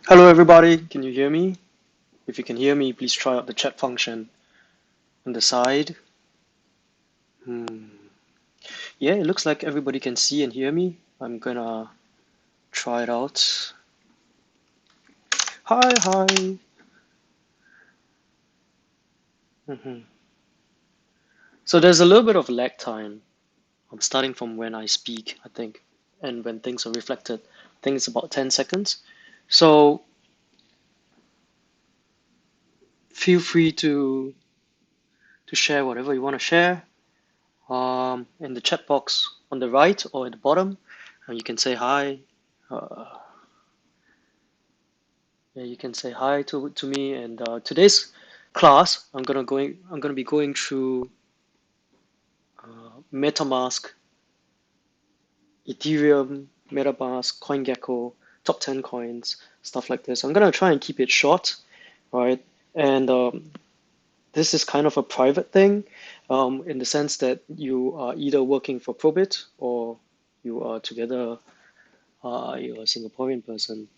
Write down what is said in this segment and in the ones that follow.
Hello everybody, can you hear me? If you can hear me, please try out the chat function on the side. Yeah, it looks like everybody can see and hear me. I'm gonna try it out. Hi, hi. Mhm. So there's a little bit of lag time. I'm starting from when I speak, I think, and when things are reflected. I think it's about 10 seconds. So feel free to share whatever you want to share in the chat box on the right or at the bottom. And you can say hi. Uh, Yeah, you can say hi to me. And today's class, I'm gonna be going through Metamask, Ethereum, Metamask, Coingecko, top 10 coins, stuff like this. I'm gonna try and keep it short, right? And this is kind of a private thing, in the sense that you are either working for Probit or you are together, you're a Singaporean person,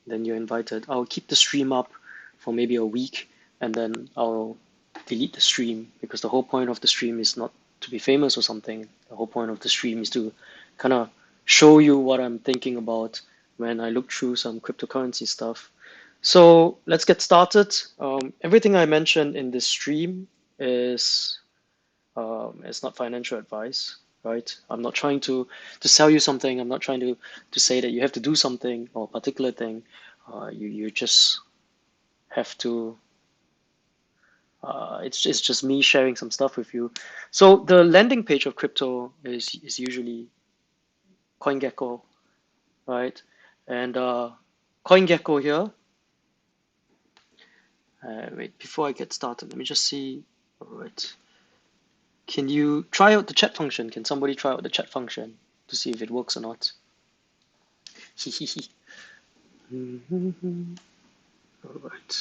then you're invited. I'll keep the stream up for maybe a week and then I'll delete the stream because the whole point of the stream is not to be famous or something. The whole point of the stream is to kind of show you what I'm thinking about when I look through some cryptocurrency stuff. So let's get started. Everything I mentioned in this stream is it's not financial advice, right? I'm not trying to sell you something. I'm not trying to say that you have to do something or a particular thing. You just have to. It's just me sharing some stuff with you. So the landing page of crypto is usually CoinGecko, right? And CoinGecko here. Wait, before I get started, let me just see. All right. Can you try out the chat function? Can somebody try out the chat function to see if it works or not? All right.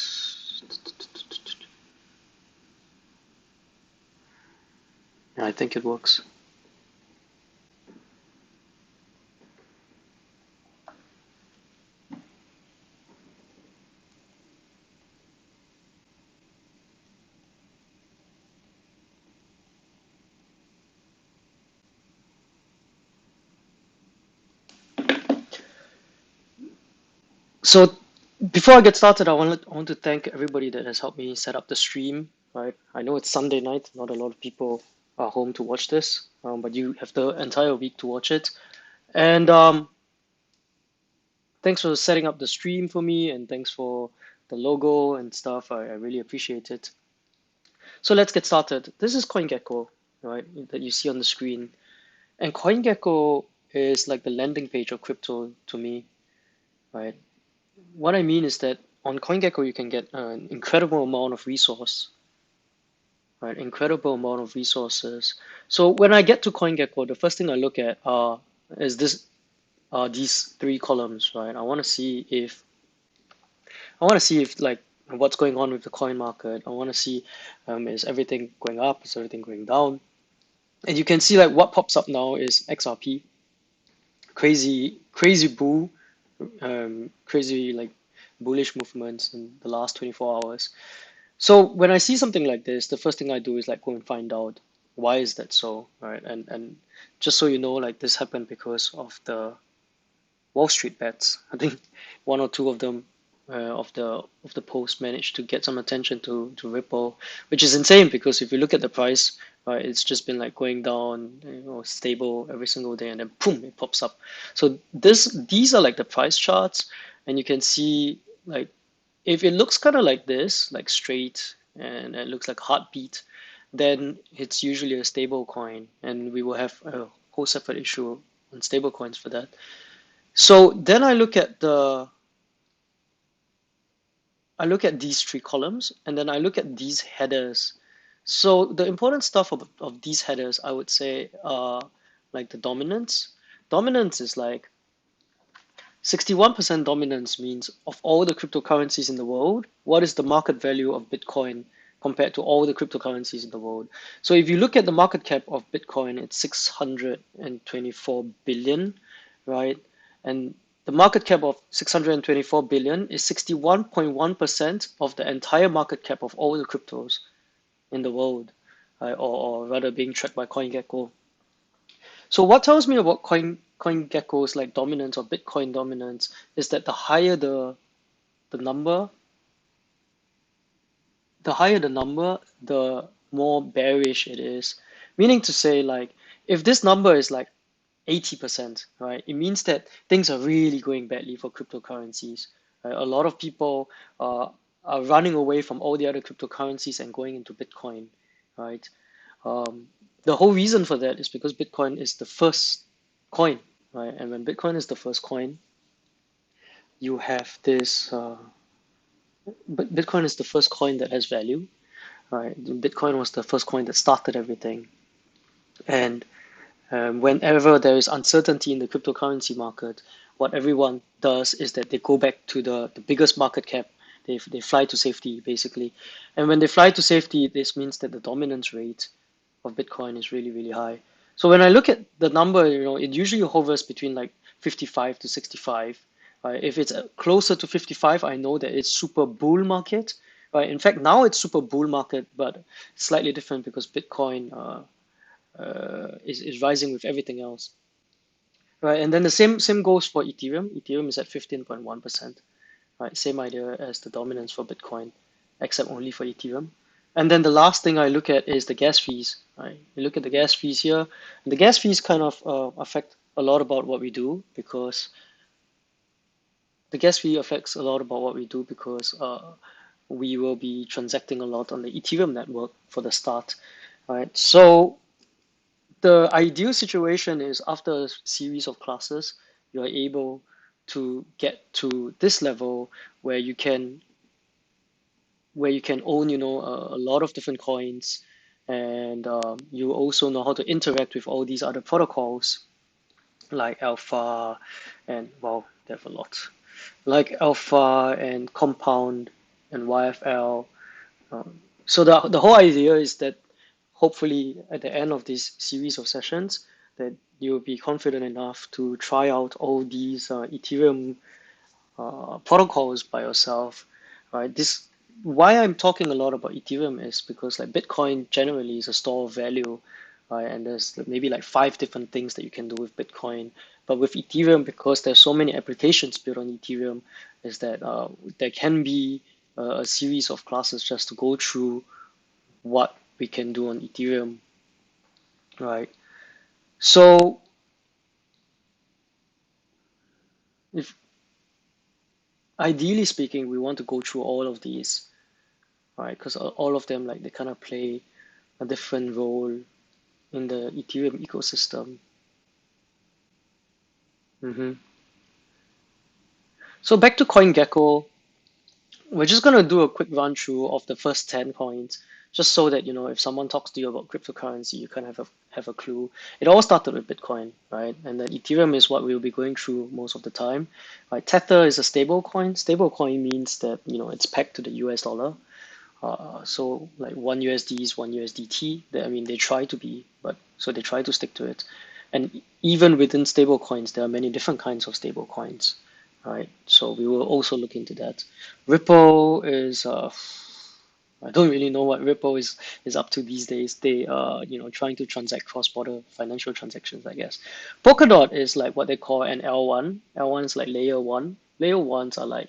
Yeah, I think it works. So before I get started, I want to thank everybody that has helped me set up the stream. Right, I know it's Sunday night, not a lot of people are home to watch this, but you have the entire week to watch it. And thanks for setting up the stream for me, and thanks for the logo and stuff. I really appreciate it. So let's get started. This is CoinGecko, right, that you see on the screen. And CoinGecko is like the landing page of crypto to me, right? What I mean is that on CoinGecko you can get an incredible amount of resource, right? Incredible amount of resources. So when I get to CoinGecko, the first thing I look at is this these three columns, right? I want to see if like what's going on with the coin market. I want to see is everything going up, is everything going down? And you can see like what pops up now is XRP, crazy bull, crazy like bullish movements in the last 24 hours. So when I see something like this, the first thing I do is like go and find out why is that so, right? And just so you know, like this happened because of the Wall Street bets. I think one or two of them of the post managed to get some attention to Ripple, which is insane because if you look at the price, right, it's just been like going down, stable every single day, and then boom, it pops up. So these are like the price charts, and you can see like if it looks kind of like this, like straight, and it looks like heartbeat, then it's usually a stable coin, and we will have a whole separate issue on stable coins for that. So then I look at these three columns and then I look at these headers. So the important stuff of these headers, I would say, are like the dominance. Dominance is like 61% dominance means of all the cryptocurrencies in the world, what is the market value of Bitcoin compared to all the cryptocurrencies in the world? So if you look at the market cap of Bitcoin, it's 624 billion, right? And The market cap of 624 billion is 61.1% of the entire market cap of all the cryptos in the world, or rather being tracked by Coingecko. So what tells me about Coingecko's like dominance or Bitcoin dominance is that the higher the number, the more bearish it is. Meaning to say, like, if this number is like 80%, right, it means that things are really going badly for cryptocurrencies. Right? A lot of people are running away from all the other cryptocurrencies and going into Bitcoin, right? Um, the whole reason for that is because Bitcoin is the first coin, right? And when Bitcoin is the first coin, you have this. But Bitcoin is the first coin that has value, right? Bitcoin was the first coin that started everything, and whenever there is uncertainty in the cryptocurrency market, what everyone does is that they go back to the biggest market cap. They fly to safety, basically. And when they fly to safety, this means that the dominance rate of Bitcoin is really, really high. So when I look at the number, it usually hovers between like 55 to 65. If it's closer to 55, I know that it's super bull market. In fact, now it's super bull market, but slightly different because Bitcoin is rising with everything else. Right, and then the same goes for Ethereum. Ethereum is at 15.1%. Right, same idea as the dominance for Bitcoin, except only for Ethereum. And then the last thing I look at is the gas fees. Right, you look at the gas fees here, and the gas fees kind of affect a lot about what we do because the gas fee affects a lot about what we do because we will be transacting a lot on the Ethereum network for the start. Right, so the ideal situation is after a series of classes, you are able to get to this level where you can own, a lot of different coins, and you also know how to interact with all these other protocols like Alpha and well, they have a lot like Alpha and Compound and YFL. So the whole idea is that hopefully at the end of this series of sessions that you'll be confident enough to try out all these Ethereum protocols by yourself, right? This why I'm talking a lot about Ethereum is because like Bitcoin generally is a store of value, right? And there's maybe like 5 different things that you can do with Bitcoin. But with Ethereum, because there's so many applications built on Ethereum, is that there can be a series of classes just to go through what we can do on Ethereum, right? So if ideally speaking, we want to go through all of these, right? Because all of them, like they kind of play a different role in the Ethereum ecosystem. hmm So back to CoinGecko, we're just gonna do a quick run through of the first 10 coins, just so that if someone talks to you about cryptocurrency, you kind of have a clue. It all started with Bitcoin, right? And then Ethereum is what we'll be going through most of the time. Right? Tether is a stable coin. Stable coin means that it's pegged to the US dollar. So like one USD is one USDT. I mean, they try to be, but so they try to stick to it. And even within stable coins, there are many different kinds of stable coins, right? So we will also look into that. Ripple is, I don't really know what Ripple is up to these days. They are, trying to transact cross-border financial transactions, I guess. Polkadot is like what they call an L1. L1 is like layer one. Layer ones are like,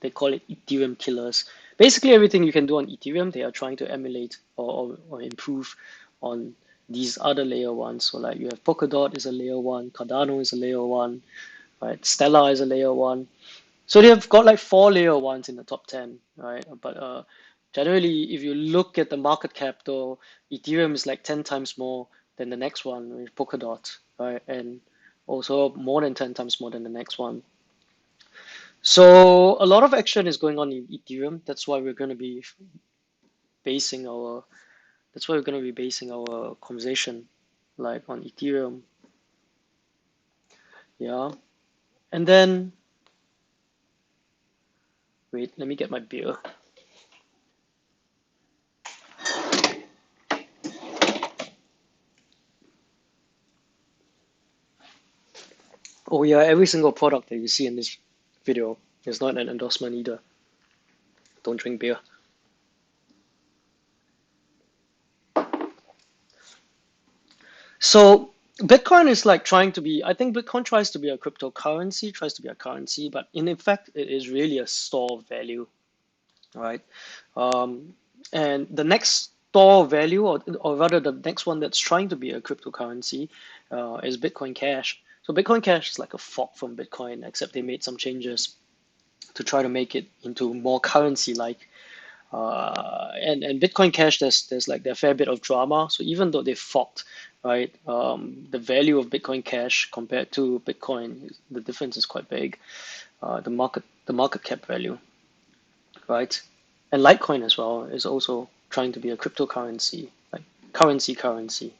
they call it Ethereum killers. Basically, everything you can do on Ethereum, they are trying to emulate or improve on these other layer ones. So like you have Polkadot is a layer one, Cardano is a layer one, right? Stellar is a layer one. So they have got like 4 layer ones in the top 10, right? But generally, if you look at the market cap, though, Ethereum is like 10 times more than the next one with Polkadot, right? And also more than 10 times more than the next one. So a lot of action is going on in Ethereum. Basing our that's why we're going to be basing our conversation like on Ethereum. Yeah. And then wait, let me get my beer. Oh yeah, every single product that you see in this video is not an endorsement either. Don't drink beer. So Bitcoin is like trying to be, I think Bitcoin tries to be a cryptocurrency, tries to be a currency, but in effect, it is really a store of value, right? Um, and the next store of value, or rather the next one that's trying to be a cryptocurrency, is Bitcoin Cash. So Bitcoin Cash is like a fork from Bitcoin, except they made some changes to try to make it into more currency-like. And Bitcoin Cash, there's like a fair bit of drama. So even though they fought, right, the value of Bitcoin Cash compared to Bitcoin, the difference is quite big. The market cap value, right, and Litecoin as well is also trying to be a cryptocurrency, like currency.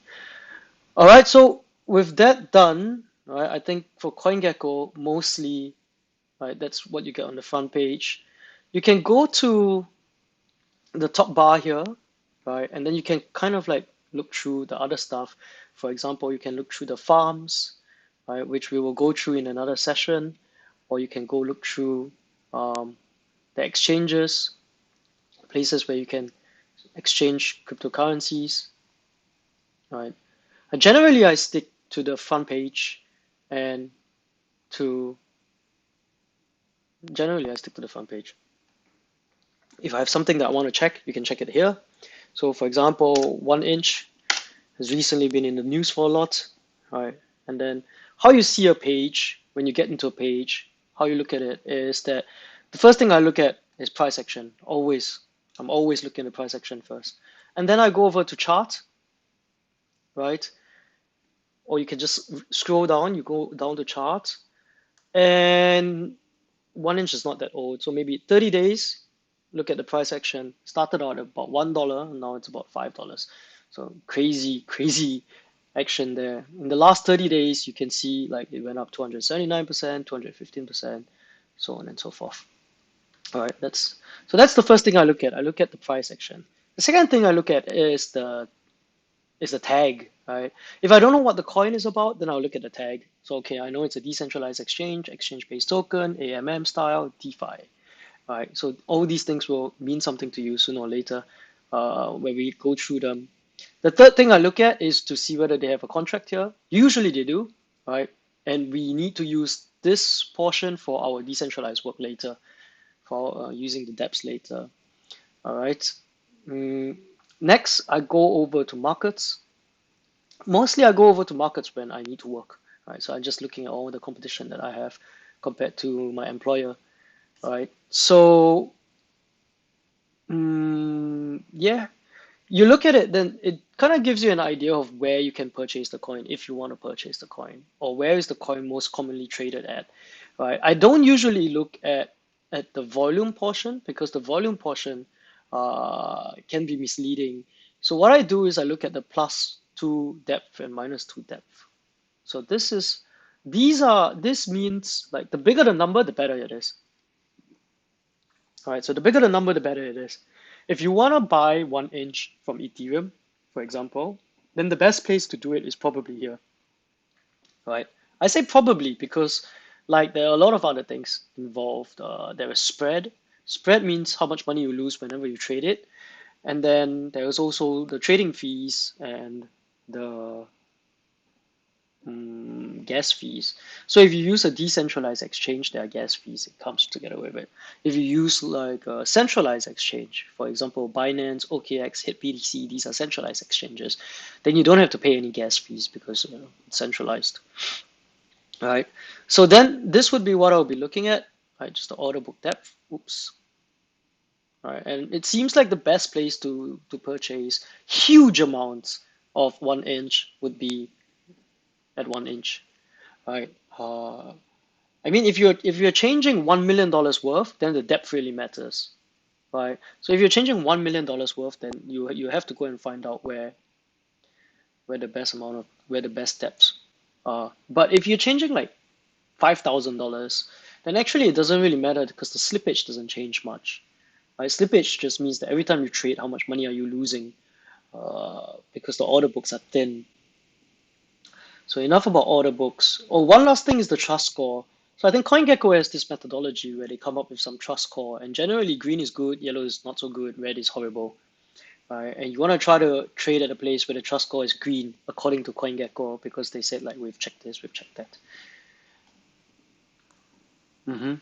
All right, so with that done, right, I think for Coingecko mostly, right, that's what you get on the front page. You can go to the top bar here, right? And then you can kind of like look through the other stuff. For example, you can look through the farms, right, which we will go through in another session, or you can go look through the exchanges, places where you can exchange cryptocurrencies, right? Generally, I stick to the front page and to generally I stick to the front page. If I have something that I want to check, you can check it here. So for example, 1inch has recently been in the news for a lot, right? And then how you see a page when you get into a page, how you look at it is that the first thing I look at is price action. Always, I'm always looking at the price action first, and then I go over to chart, right? Or you can just scroll down. You go down to chart, and 1inch is not that old, so maybe 30 days. Look at the price action. Started out at about $1, and now it's about $5. So crazy action there. In the last 30 days, you can see like it went up 279%, 215%, so on and so forth. All right, that's the first thing I look at. I look at the price action. The second thing I look at is the tag, right? If I don't know what the coin is about, then I'll look at the tag. So okay, I know it's a decentralized exchange, exchange-based token, AMM style, DeFi. Right, so all these things will mean something to you sooner or later when we go through them. The third thing I look at is to see whether they have a contract here. Usually they do, right? And we need to use this portion for our decentralized work later, for using the dApps later. All right. Next, I go over to markets. Mostly I go over to markets when I need to work, right? So I'm just looking at all the competition that I have compared to my employer, right? So yeah, you look at it, then it kind of gives you an idea of where you can purchase the coin if you want to purchase the coin, or where is the coin most commonly traded at, right? I don't usually look at the volume portion because the volume portion can be misleading. So what I do is I look at the +2 depth and -2 depth. So this means like the bigger the number, the better it is. All right, so the bigger the number, the better it is. If you want to buy 1inch from Ethereum, for example, then the best place to do it is probably here, right? I say probably because like there are a lot of other things involved. There is spread. Spread means how much money you lose whenever you trade it. And then there is also the trading fees and the gas fees. So if you use a decentralized exchange, there are gas fees. It comes together with it. If you use like a centralized exchange, for example, Binance, OKX, HitBTC, these are centralized exchanges, then you don't have to pay any gas fees because it's centralized. Right. So then this would be what I'll be looking at. Right, just the order book depth. Oops. All right, and it seems like the best place to purchase huge amounts of 1inch would be at 1inch. Right. I mean, if you're changing $1 million worth, then the depth really matters, right? So if you're changing $1 million worth, then you have to go and find out where the best depths are. But if you're changing like $5,000, then actually it doesn't really matter because the slippage doesn't change much. Right? Slippage just means that every time you trade, how much money are you losing? Because the order books are thin. So enough about order books. Oh, one last thing is the trust score. So I think CoinGecko has this methodology where they come up with some trust score, and generally green is good, yellow is not so good, red is horrible, right? And you want to try to trade at a place where the trust score is green, according to CoinGecko, because they said like we've checked this, we've checked that. hmm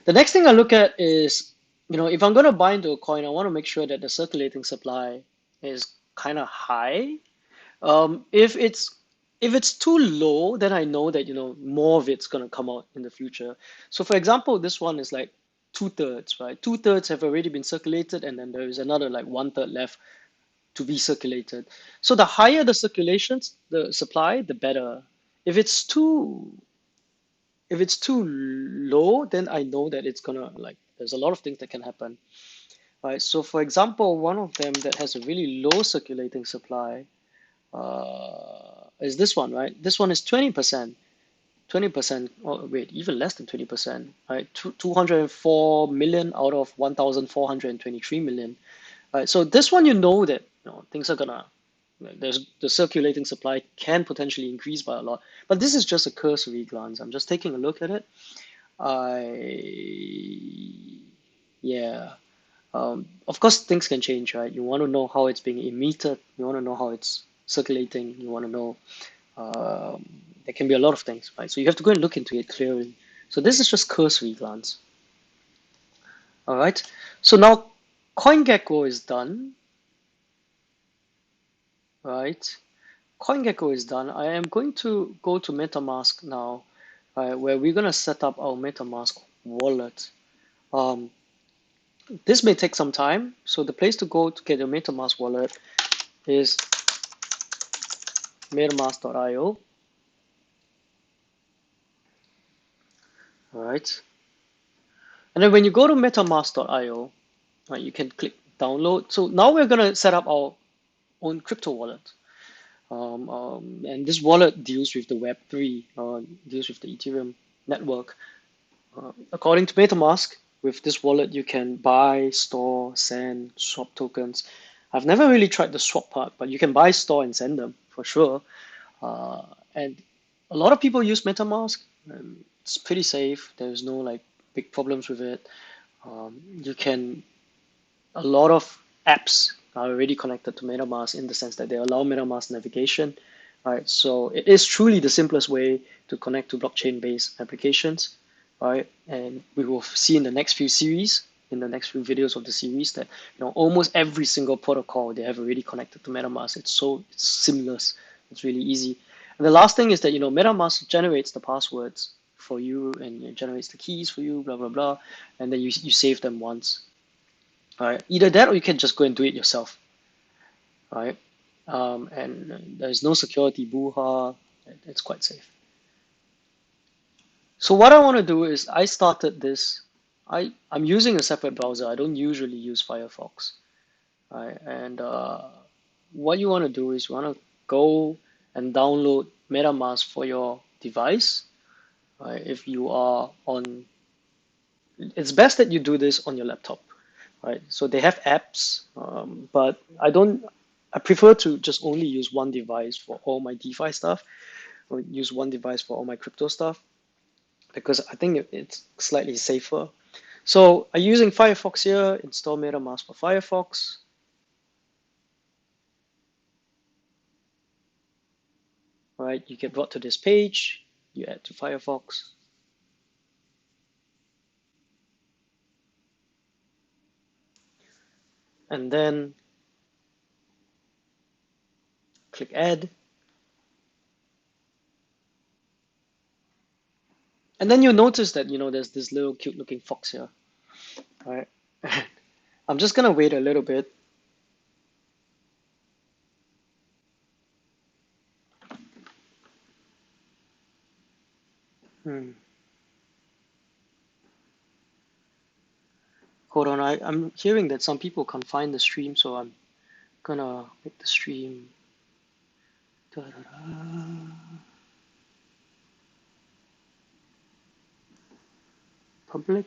The next thing I look at is, if I'm going to buy into a coin, I want to make sure that the circulating supply is kind of high. If it's too low, then I know that more of it's gonna come out in the future. So for example, this one is like 2/3, right? 2/3 have already been circulated, and then there is another like 1/3 left to be circulated. So the higher the circulations, the supply, the better. If it's too if it's too low, then I know that it's gonna like there's a lot of things that can happen. Right. So for example, one of them that has a really low circulating supply is this one, right? This one is 20%. 20%, oh wait, even less than 20%, right? 204 million out of 1,423 million. Right. So this one, that things are gonna there's the circulating supply can potentially increase by a lot. But this is just a cursory glance. I'm just taking a look at it. I Yeah. Of course, things can change, right? You want to know how it's being emitted. You want to know how it's circulating. You want to know um, there can be a lot of things, right? So you have to go and look into it clearly. So this is just cursory glance. All right. So now CoinGecko is done, right? CoinGecko is done. I am going to go to MetaMask now, where we're gonna set up our MetaMask wallet. Um, this may take some time. So the place to go to get your MetaMask wallet is metamask.io. All right. And then when you go to metamask.io, right, you can click download. So now we're gonna set up our own crypto wallet. And this wallet deals with the Web3, deals with the Ethereum network. According to MetaMask, with this wallet, you can buy, store, send, swap tokens. I've never really tried the swap part, but you can buy, store, and send them for sure. And a lot of people use MetaMask. It's pretty safe. There's no like big problems with it. You can A lot of apps are already connected to MetaMask in the sense that they allow MetaMask navigation, right? So it is truly the simplest way to connect to blockchain-based applications, right? And we will see in the next few series, in the next few videos of the series, that almost every single protocol they have already connected to MetaMask. It's seamless. It's really easy. And the last thing is that MetaMask generates the passwords for you and it generates the keys for you, blah blah blah, and then you save them once. Right? Either that or you can just go and do it yourself, right? And there's no security boo-ha. It's quite safe. So what I want to do is I started this. I'm using a separate browser. I don't usually use Firefox, right? And what you want to do is you want to go and download MetaMask for your device, right? If you are on, it's best that you do this on your laptop, right? So they have apps, but I don't. I prefer to just only use one device for all my DeFi stuff, or use one device for all my crypto stuff, because I think it's slightly safer. So I'm using Firefox here. Install MetaMask for Firefox. Right, you get brought to this page. You add to Firefox, and then click Add. And then you'll notice that there's this little cute looking fox here. All right. I'm just gonna wait a little bit. Hmm. Hold on, I'm hearing that some people can't find the stream, so I'm gonna make the stream. Da-da-da. Public.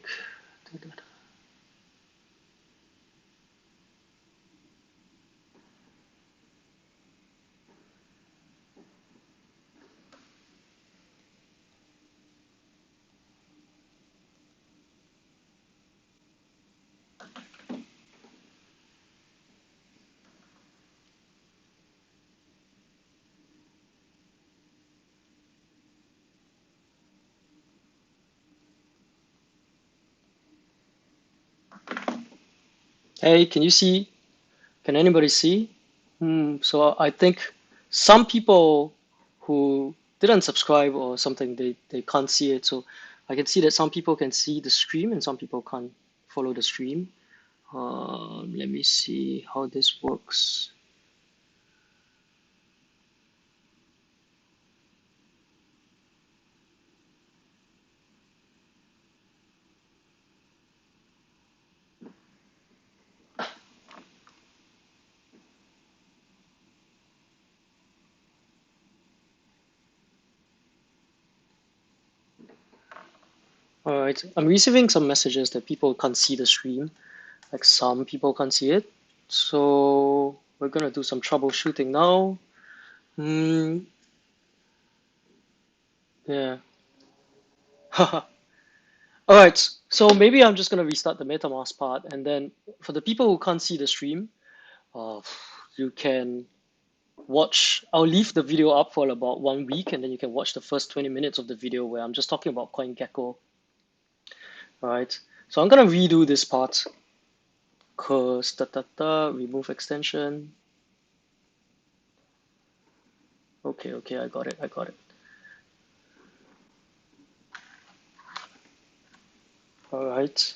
Da-da-da. Hey, can you see? Can anybody see? So I think some people who didn't subscribe or something, they can't see it. So I can see that some people can see the stream and some people can't follow the stream. Let me see how this works. All right, I'm receiving some messages that people can't see the stream. Like some people can't see it. So we're gonna do some troubleshooting now. Hmm, yeah. All right, so maybe I'm just gonna restart the MetaMask part, and then for the people who can't see the stream, uh, you can watch. I'll leave the video up for about 1 week, and then you can watch the first 20 minutes of the video where I'm just talking about Coingecko. All right, so I'm gonna redo this part, cause remove extension. Okay, I got it. All right.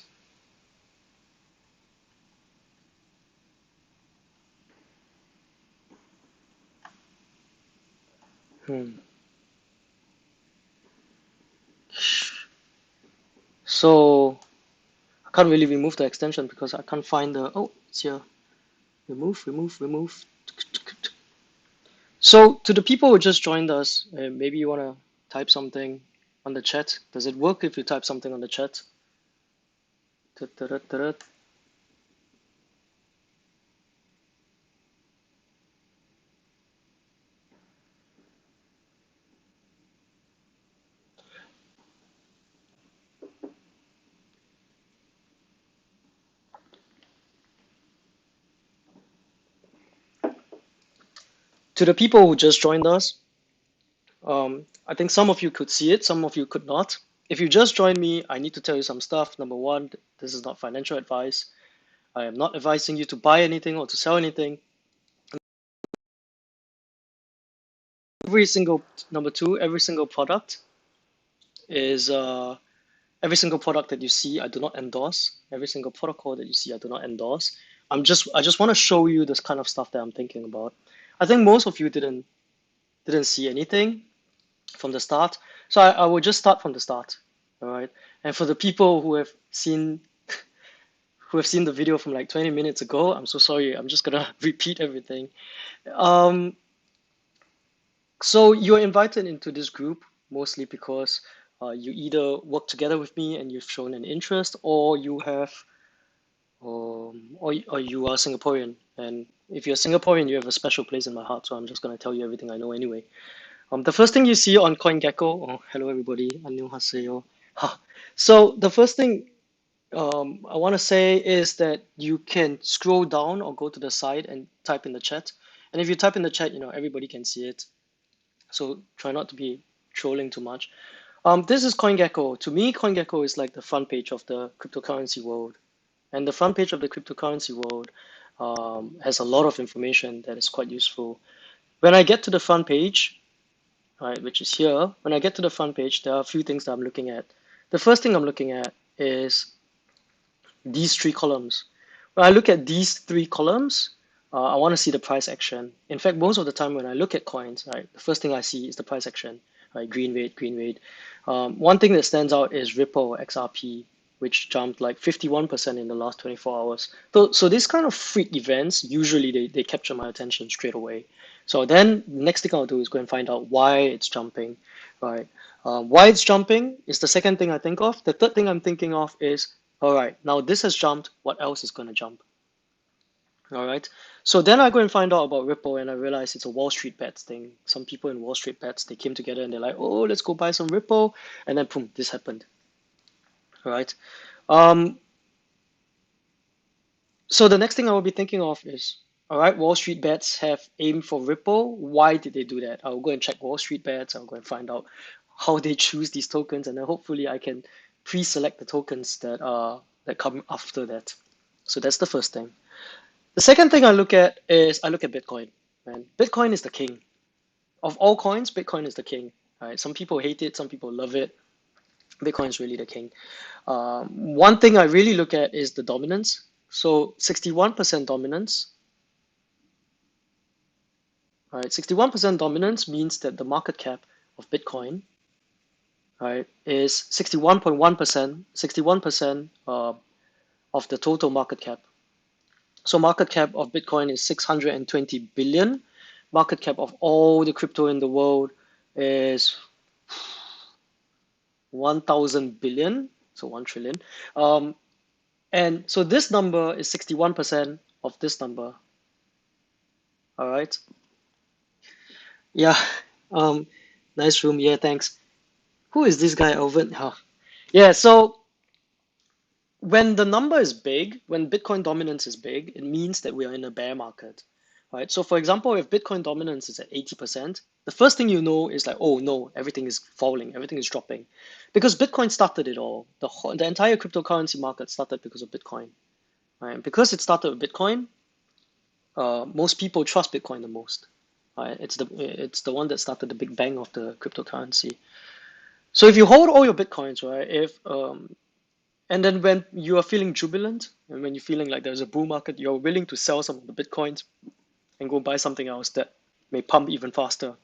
Hmm. So I can't really remove the extension because I can't find the. Oh, it's here. Remove. So to the people who just joined us, maybe you want to type something on the chat. Does it work if you type something on the chat? To the people who just joined us, I think some of you could see it, some of you could not. If you just joined me, I need to tell you some stuff. Number one, this is not financial advice. I am not advising you to buy anything or to sell anything. Every single Number two, is every single product that you see, I do not endorse. Every single protocol that you see, I do not endorse. I just want to show you this kind of stuff that I'm thinking about. I think most of you didn't see anything from the start, so I will just start from the start. All right. And for the people who have seen the video from like 20 minutes ago, I'm so sorry. I'm just gonna repeat everything. Um, so you're invited into this group mostly because you either work together with me and you've shown an interest, or or you are Singaporean. And if you're Singaporean, you have a special place in my heart. So I'm just gonna tell you everything I know anyway. The first thing you see on CoinGecko. Oh, hello everybody. 안녕하세요. Ha. So the first thing I want to say is that you can scroll down or go to the side and type in the chat. And if you type in the chat, everybody can see it. So try not to be trolling too much. This is CoinGecko. To me, CoinGecko is like the front page of the cryptocurrency world. And the front page of the cryptocurrency world has a lot of information that is quite useful. When I get to the front page, right, which is here, when I get to the front page, there are a few things that I'm looking at. The first thing I'm looking at is these three columns. When I look at these three columns, I want to see the price action. In fact, most of the time when I look at coins, right, the first thing I see is the price action, right, green red. One thing that stands out is Ripple XRP, which jumped like 51% in the last 24 hours. So these kind of freak events, usually they capture my attention straight away. So then the next thing I'll do is go and find out why it's jumping, right? Why it's jumping is the second thing I think of. The third thing I'm thinking of is, all right, now this has jumped. What else is going to jump? All right. So then I go and find out about Ripple and I realize it's a Wall Street bets thing. Some people in Wall Street bets, they came together and they're like, oh, let's go buy some Ripple. And then boom, this happened. All right. Um, so the next thing I will be thinking of is, all right, Wall Street bets have aimed for Ripple. Why did they do that? I'll go and check Wall Street bets. I'll go and find out how they choose these tokens, and then hopefully I can pre-select the tokens that come after that. So that's the first thing. The second thing I look at is I look at Bitcoin. And Bitcoin is the king. Of all coins, Bitcoin is the king. Right? Some people hate it, some people love it. Bitcoin is really the king. One thing I really look at is the dominance. So 61% dominance. Right? 61% dominance means that the market cap of Bitcoin, right, is 61.1%, 61% of the total market cap. So market cap of Bitcoin is 620 billion. Market cap of all the crypto in the world is 1,000 billion, so 1 trillion. And so this number is 61% of this number. All right. Yeah. Um, nice room. Yeah, thanks. Who is this guy, Alvin? Huh. Yeah, so when the number is big, when Bitcoin dominance is big, it means that we are in a bear market, right? So for example, if Bitcoin dominance is at 80%, the first thing you know is like, oh no, everything is falling, everything is dropping. Because Bitcoin started it all. The entire cryptocurrency market started because of Bitcoin, right? Because it started with Bitcoin, most people trust Bitcoin the most, right? It's the one that started the big bang of the cryptocurrency. So if you hold all your Bitcoins, right, if and then when you are feeling jubilant and when you're feeling like there's a bull market, you're willing to sell some of the Bitcoins and go buy something else that may pump even faster.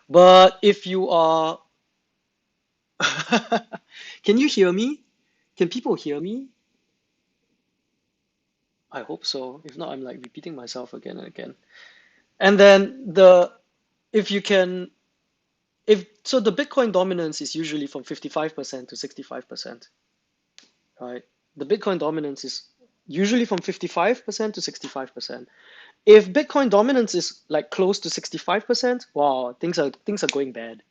But if you are, can you hear me? Can people hear me? I hope so. If not, I'm like repeating myself again and again. And then if you can, if so, the Bitcoin dominance is usually from 55% to 65%, right? The Bitcoin dominance is usually from 55% to 65%. If Bitcoin dominance is like close to 65%, wow, things are going bad,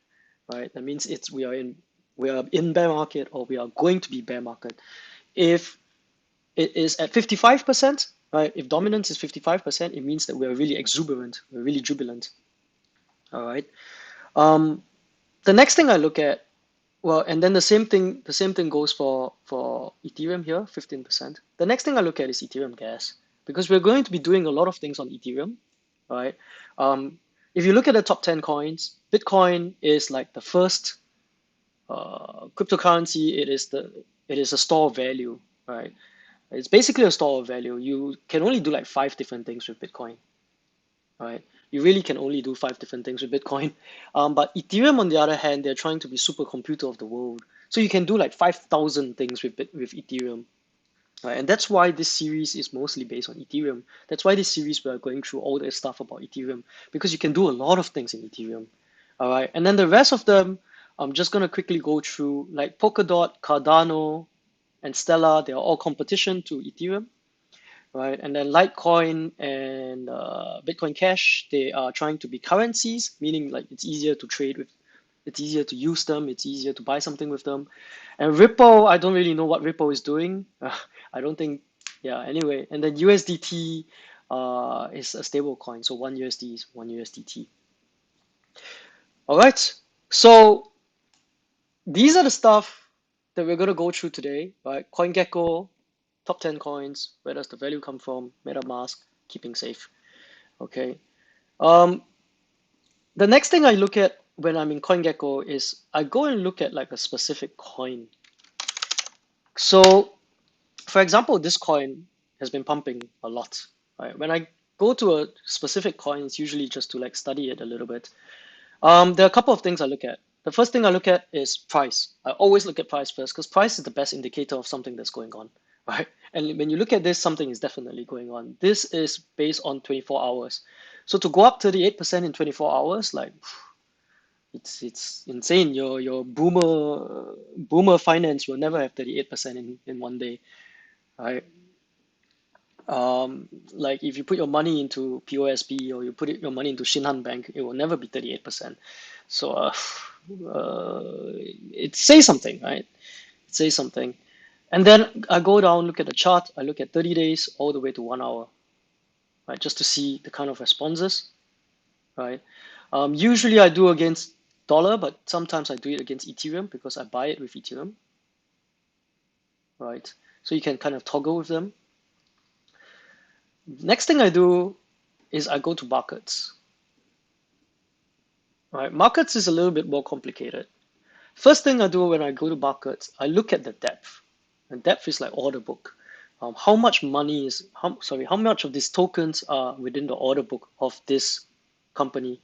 right? That means we are in bear market or we are going to be bear market. If it is at 55%, right? If dominance is 55%, it means that we are really exuberant, we're really jubilant. All right. Um, the next thing I look at, well, and then the same thing goes for Ethereum here, 15%. The next thing I look at is Ethereum gas because we're going to be doing a lot of things on Ethereum, right? Um, if you look at the top 10 coins, Bitcoin is like the first cryptocurrency. It is a store of value, right? It's basically a store of value. You can only do like 5 different things with Bitcoin, right? You really can only do 5 different things with Bitcoin. But Ethereum, on the other hand, they're trying to be supercomputer of the world. So you can do like 5,000 things with Ethereum. Right? And that's why this series is mostly based on Ethereum. That's why this series we are going through all this stuff about Ethereum because you can do a lot of things in Ethereum. All right. And then the rest of them, I'm just going to quickly go through like Polkadot, Cardano, and Stellar. They are all competition to Ethereum, right? And then Litecoin and Bitcoin Cash, they are trying to be currencies, meaning like it's easier to trade with, it's easier to use them, it's easier to buy something with them. And Ripple, I don't really know what Ripple is doing. I don't think, yeah, anyway. And then USDT is a stable coin, so one USD is one USDT. All right, so these are the stuff that we're going to go through today, right? Coingecko, top 10 coins, where does the value come from? Metamask, keeping safe. Okay. Um, the next thing I look at when I'm in Coingecko is I go and look at like a specific coin. So, for example, this coin has been pumping a lot. Right? When I go to a specific coin, it's usually just to like study it a little bit. There are a couple of things I look at. The first thing I look at is price. I always look at price first because price is the best indicator of something that's going on, right? And when you look at this, something is definitely going on. This is based on 24 hours. So to go up 38% in 24 hours, like it's insane. Your boomer finance will never have 38% in one day, right? Like if you put your money into POSB or you put your money into Shinhan Bank, it will never be 38%. So it says something, right? It says something. And then I go down, look at the chart. I look at 30 days all the way to 1 hour, right? Just to see the kind of responses, right? Usually I do against dollar, but sometimes I do it against Ethereum because I buy it with Ethereum, right? So you can kind of toggle with them. Next thing I do is I go to markets. Right? Markets is a little bit more complicated. First thing I do when I go to markets, I look at the depth. And depth is like order book. How much money is, how much of these tokens are within the order book of this company,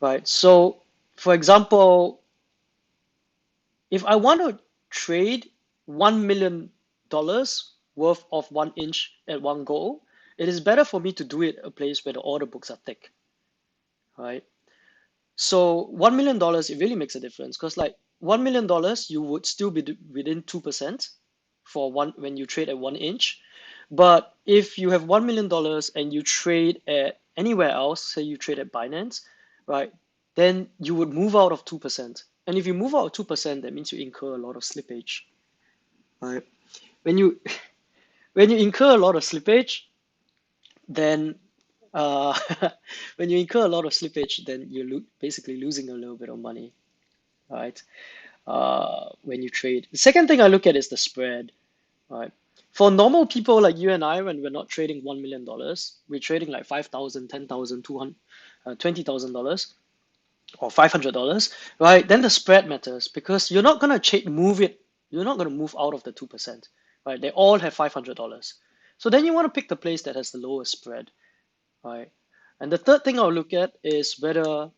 right? So, for example, if I want to trade $1 million worth of 1 inch at one go, it is better for me to do it at a place where the order books are thick, right? So $1 million, it really makes a difference because like $1 million, you would still be within 2% for one when you trade at 1 inch. But if you have $1 million and you trade at anywhere else, say you trade at Binance, right, then you would move out of 2%. And if you move out of 2%, that means you incur a lot of slippage, right? When you when you incur a lot of slippage, then uh, when you incur a lot of slippage, then you're basically losing a little bit of money, right? When you trade. The second thing I look at is the spread, right? For normal people like you and I, when we're not trading $1 million, we're trading like 5,000, 10,000, 200, $20,000 or $500, right? Then the spread matters because you're not gonna move it. You're not gonna move out of the 2%, right? They all have $500. So then you want to pick the place that has the lowest spread, right? And the third thing I'll look at is whether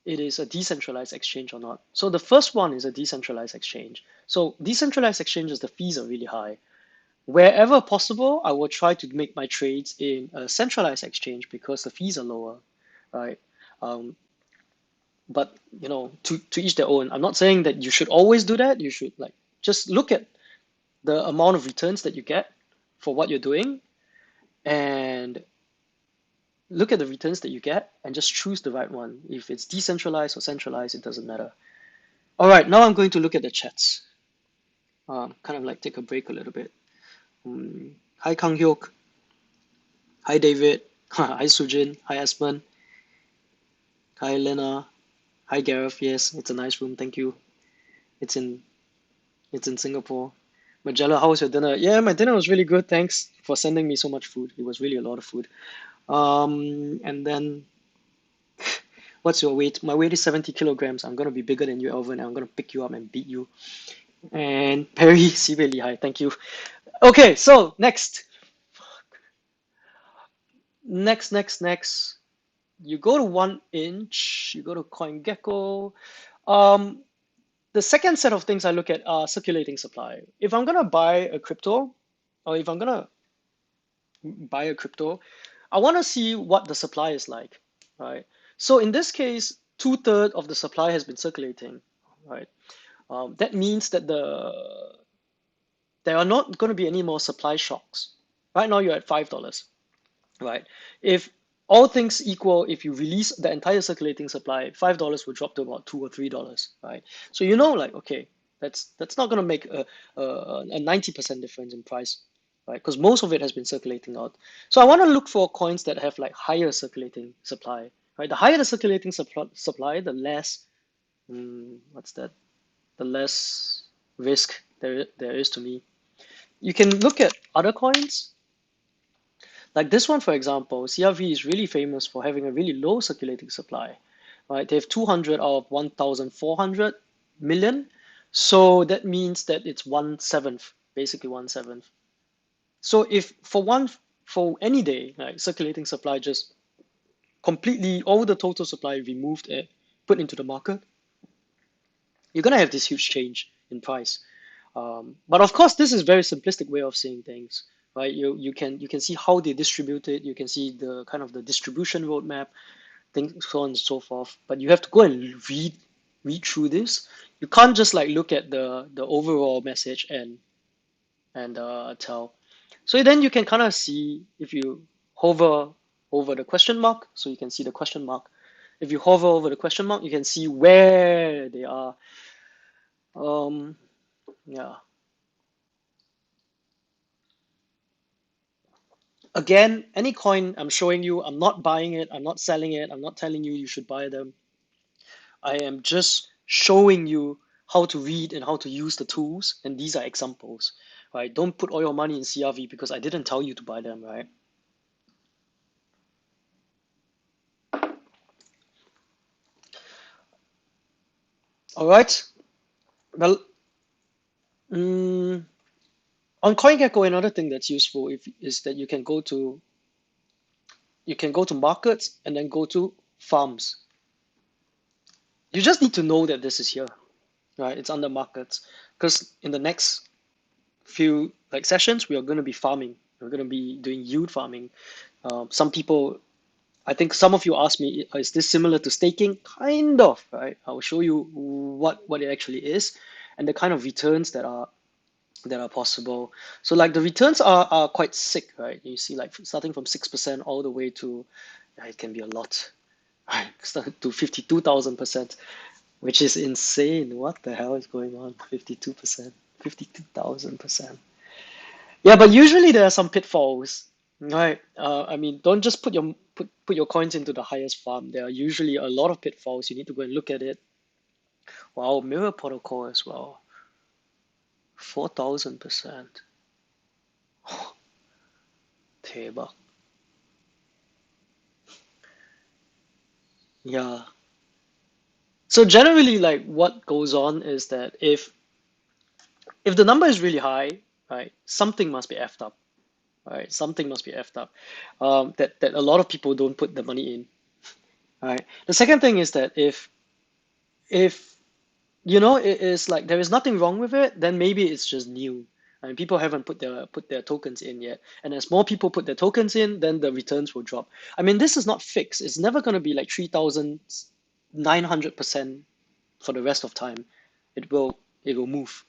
it is a decentralized exchange or not. So the first one is a decentralized exchange. So decentralized exchanges, the fees are really high. Wherever possible, I will try to make my trades in a centralized exchange because the fees are lower, right? Um, but to each their own. I'm not saying that you should always do that. You should like just look at the amount of returns that you get for what you're doing and look at the returns that you get and just choose the right one. If it's decentralized or centralized, it doesn't matter. All right, now I'm going to look at the chats. Kind of like take a break a little bit. Hi Kang Hyuk. Hi David. Hi Sujin. Hi Asman. Hi Lena. Hi Gareth. Yes, it's a nice room. Thank you. It's in it's in Singapore. Majella, how was your dinner? Yeah, my dinner was really good. Thanks for sending me so much food. It was really a lot of food. And then what's your weight? My weight is 70 kilograms. I'm gonna be bigger than you, Alvin, and I'm gonna pick you up and beat you. And Perry, Sibeli, hi, thank you. Okay, so next. You go to 1 inch, you go to Coingecko. Um, the second set of things I look at are circulating supply. If I'm gonna buy a crypto, or if I'm gonna buy a crypto, I want to see what the supply is like, right? So in this case, 2/3 of the supply has been circulating, right? That means that there are not going to be any more supply shocks. Right now, you're at $5, right? If all things equal, if you release the entire circulating supply, $5 will drop to about $2 or $3, right? So like, okay, that's not going to make a 90% difference in price, right? Because most of it has been circulating out. So I want to look for coins that have like higher circulating supply, right? The higher the circulating supply, the less, what's that? The less risk there is to me. You can look at other coins. Like this one, for example, CRV is really famous for having a really low circulating supply, right? They have 200 out of 1,400 million. So that means that it's 1/7, basically 1/7. So if for any day, like circulating supply just completely all the total supply removed and put into the market, you're gonna have this huge change in price. But of course, this is a very simplistic way of seeing things, right? You can see how they distribute it. You can see the kind of the distribution roadmap, things so on and so forth. But you have to go and read through this. You can't just like look at the overall message and tell. So then you can kind of see if you hover over the question mark, so you can see the question mark. If you hover over the question mark, you can see where they are. Um, yeah. Again, any coin I'm showing you, I'm not buying it, I'm not selling it, I'm not telling you should buy them. I am just showing you how to read and how to use the tools, and these are examples, right? Don't put all your money in CRV because I didn't tell you to buy them, right? All right. Well, on CoinGecko, another thing that's useful is that you can go to markets and then go to farms. You just need to know that this is here, right? It's under markets because in the next few like sessions we are going to be farming. We're going to be doing yield farming. Some people, I think some of you asked me, is this similar to staking? Kind of, right? I will show you what it actually is and the kind of returns that are possible. So like the returns are quite sick, right? You see like starting from 6% all the way to it can be a lot, right? Start to 52,000%, which is insane. What the hell is going on? 52%, 52,000%. Yeah, but usually there are some pitfalls, right? I mean, don't just put your coins into the highest farm. There are usually a lot of pitfalls. You need to go and look at it. Wow, mirror protocol as well. 4,000%. 대박. Yeah. So generally, like what goes on is that if the number is really high, right, something must be effed up, right? Something must be effed up. That a lot of people don't put the money in, right? The second thing is that if you know it is like there is nothing wrong with it, then maybe it's just new. And people haven't put their tokens in yet. And as more people put their tokens in, then the returns will drop. I mean, this is not fixed. It's never going to be like 3,900% for the rest of time. It will move.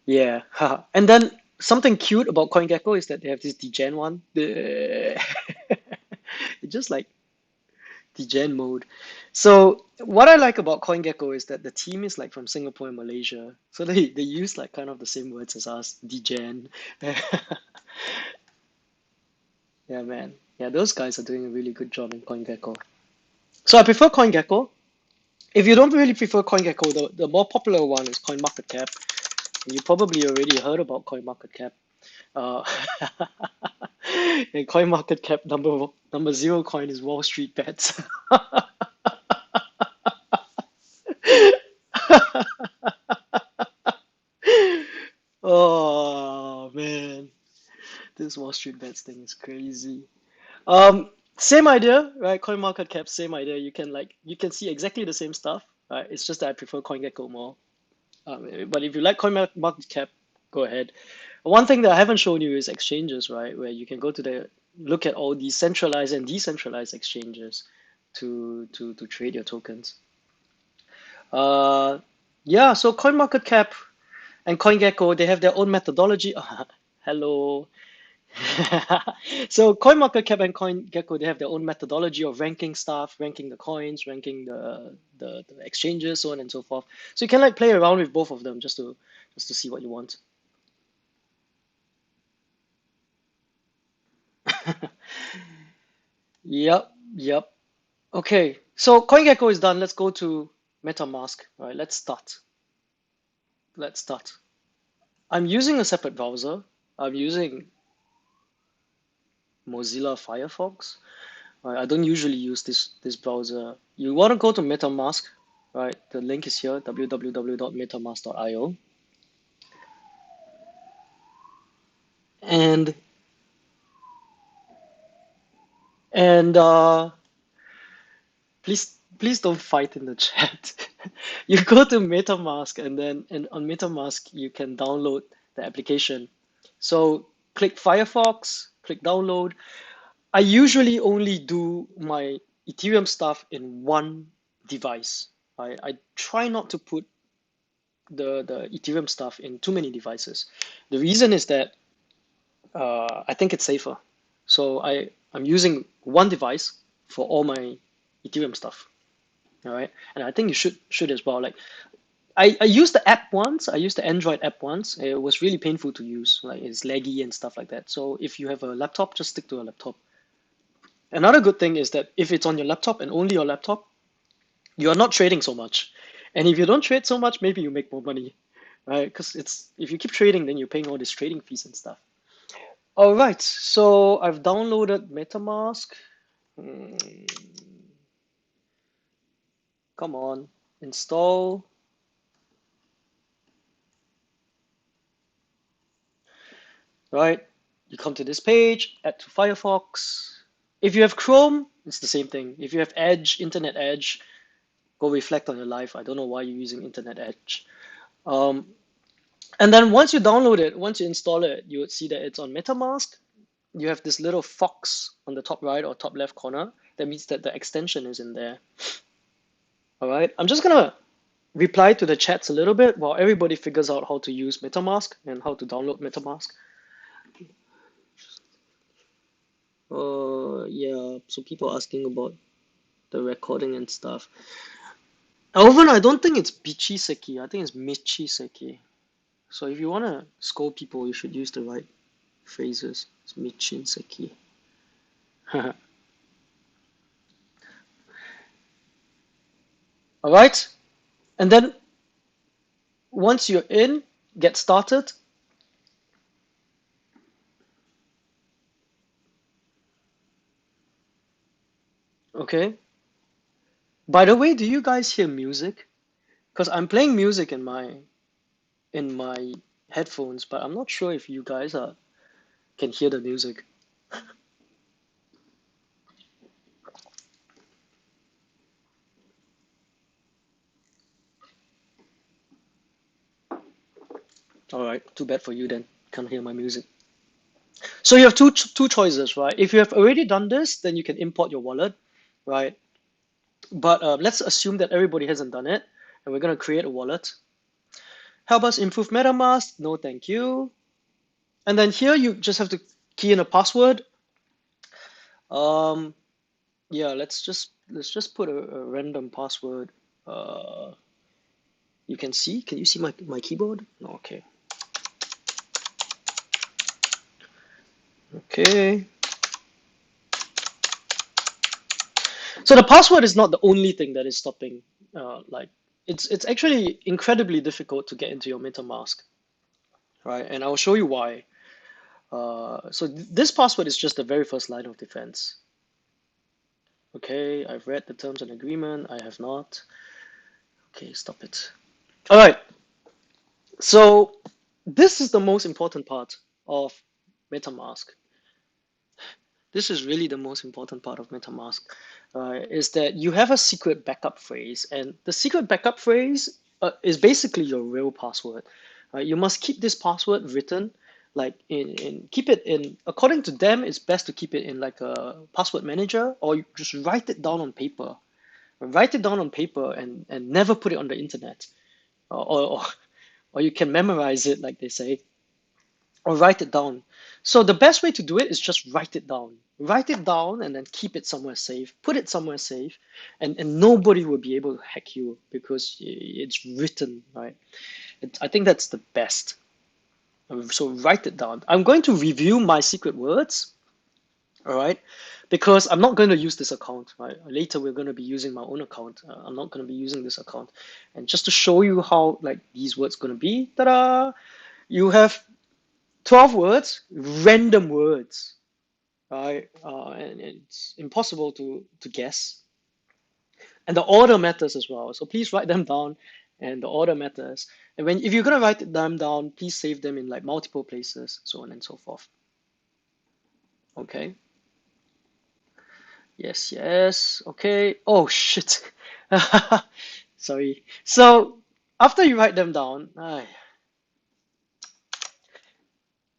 Yeah. And then something cute about CoinGecko is that they have this degen one. It's just like degen mode. So what I like about CoinGecko is that the team is like from Singapore and Malaysia. So they use like kind of the same words as us, degen. Yeah, man. Yeah, those guys are doing a really good job in CoinGecko. So I prefer CoinGecko. If you don't really prefer CoinGecko, the more popular one is CoinMarketCap. You probably already heard about CoinMarketCap. Uh, and CoinMarketCap number zero coin is Wall Street Bets. Oh man, this Wall Street Bets thing is crazy. Same idea, right? CoinMarketCap, same idea. You can see exactly the same stuff. Right? It's just that I prefer CoinGecko more. But if you like CoinMarketCap, go ahead. One thing that I haven't shown you is exchanges, right? Where you can go to look at all these centralized and decentralized exchanges to trade your tokens. Uh, yeah, so CoinMarketCap and CoinGecko, they have their own methodology. Hello. So CoinMarketCap and CoinGecko, they have their own methodology of ranking stuff, ranking the coins, ranking the exchanges, so on and so forth. So you can like play around with both of them just to see what you want. Yep, yep. Okay, so CoinGecko is done. Let's go to MetaMask. All right, let's start. Let's start. I'm using a separate browser. I'm using Mozilla Firefox. Right, I don't usually use this browser. You want to go to MetaMask, right? The link is here, www.metamask.io. And and please don't fight in the chat. You go to MetaMask and on MetaMask you can download the application. So click Firefox, click download. I usually only do my Ethereum stuff in one device. I try not to put the Ethereum stuff in too many devices. The reason is that I think it's safer. So I'm using one device for all my Ethereum stuff. All right, and I think you should as well. Like I used the app once. I used the Android app once. It was really painful to use. Like it's laggy and stuff like that. So if you have a laptop, just stick to a laptop. Another good thing is that if it's on your laptop and only your laptop, you are not trading so much. And if you don't trade so much, maybe you make more money. right? Because it's if you keep trading, then you're paying all these trading fees and stuff. All right, so I've downloaded MetaMask. Hmm, come on, install. Right? You come to this page, add to Firefox. If you have Chrome, it's the same thing. If you have Edge, Internet Edge, go reflect on your life. I don't know why you're using Internet Edge. Um, and then once you download it, once you install it, you would see that it's on MetaMask. You have this little fox on the top right or top left corner. That means that the extension is in there. All right. I'm just gonna reply to the chats a little bit while everybody figures out how to use MetaMask and how to download MetaMask. Yeah. So people asking about the recording and stuff. Alvin, I don't think it's Bichi Seki. I think it's Michi Seki. So if you want to scold people, you should use the right phrases. It's Michin Seki. All right. And then once you're in, get started. Okay. By the way, do you guys hear music? Because I'm playing music in my headphones, but I'm not sure if you guys can hear the music. All right. Too bad for you then. Can't hear my music. So you have two choices, right? If you have already done this, then you can import your wallet, right? But let's assume that everybody hasn't done it, and we're gonna create a wallet. Help us improve MetaMask? No, thank you. And then here you just have to key in a password. Um, yeah, let's just put a random password. Uh, you can see. Can you see my keyboard? No, okay. Okay. So the password is not the only thing that is stopping. Like it's actually incredibly difficult to get into your MetaMask, right? And I'll show you why. So this password is just the very first line of defense. Okay, I've read the terms and agreement. I have not. Okay, stop it. All right. So this is the most important part of MetaMask. This is really the most important part of MetaMask, is that you have a secret backup phrase, and the secret backup phrase is basically your real password. You must keep this password written, like keep it in. According to them, it's best to keep it in like a password manager, or you just write it down on paper. Write it down on paper and never put it on the internet, or you can memorize it, like they say, or write it down. So the best way to do it is just write it down. Write it down and then keep it somewhere safe. Put it somewhere safe, and nobody will be able to hack you because it's written, right? I think that's the best. So write it down. I'm going to review my secret words, all right? Because I'm not going to use this account, right? Later we're going to be using my own account. I'm not going to be using this account. And just to show you how like these words going to be, ta-da! You have 12 words, random words, right? And it's impossible to guess. And the order matters as well. So please write them down, and the order matters. And if you're gonna write them down, please save them in like multiple places, so on and so forth. Okay. Yes, yes. Okay. Oh shit. Sorry. So after you write them down,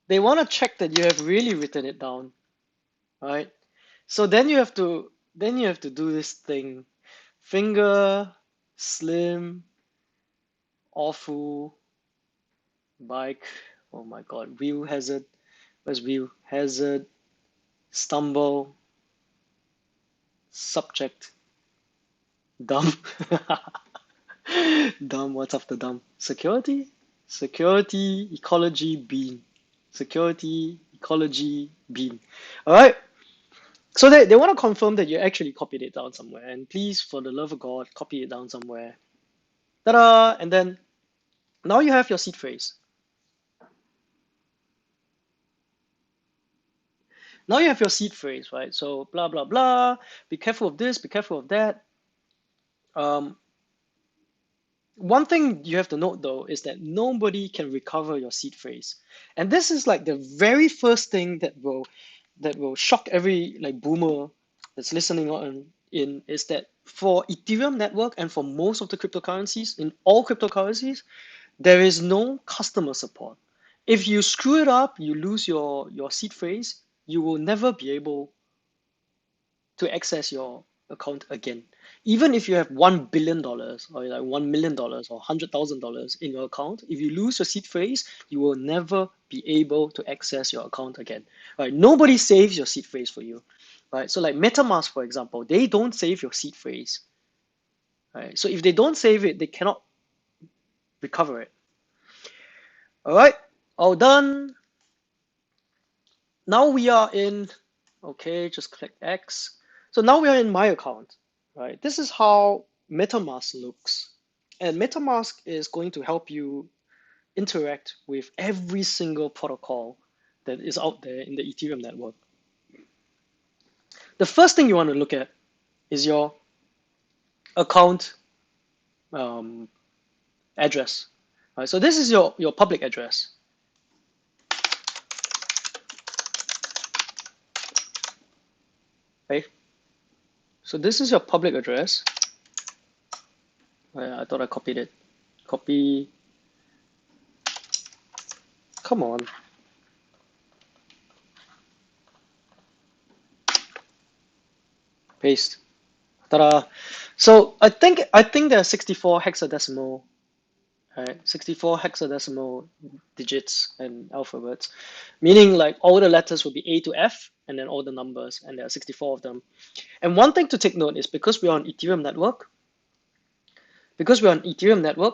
they want to check that you have really written it down, right? So then you have to do this thing. Finger, slim, awful, bike. Oh my god, wheel hazard. Where's wheel hazard? Stumble, subject, dumb. Dumb, what's after dumb? Security? Security, ecology, bean. Security, ecology, bean. Alright, so they want to confirm that you actually copied it down somewhere. And please, for the love of God, copy it down somewhere. Ta-da! And then Now you have your seed phrase. Now you have your seed phrase, right? So blah, blah, blah, be careful of this, be careful of that. One thing you have to note though is that nobody can recover your seed phrase. And this is like the very first thing that will shock every like boomer that's listening on in is that for Ethereum network and for most of the cryptocurrencies, in all cryptocurrencies, there is no customer support. If you screw it up, you lose your seed phrase, you will never be able to access your account again. Even if you have $1 billion or like $1 million or $100,000 in your account, if you lose your seed phrase, you will never be able to access your account again. Right? Nobody saves your seed phrase for you. Right? So like Metamask, for example, they don't save your seed phrase. Right? So if they don't save it, they cannot recover it. All right, all done. Now we are in, okay, just click X. So now we are in my account, right? This is how MetaMask looks. And MetaMask is going to help you interact with every single protocol that is out there in the Ethereum network. The first thing you want to look at is your account address. Right, so this is your public address. Okay, so this is your public address. I thought I copied it. Copy. Come on. Paste. Ta-da. So I think there are 64 hexadecimal, right? 64 hexadecimal digits and alphabets, meaning like all the letters will be A to F and then all the numbers, and there are 64 of them. And one thing to take note is because we're on Ethereum network,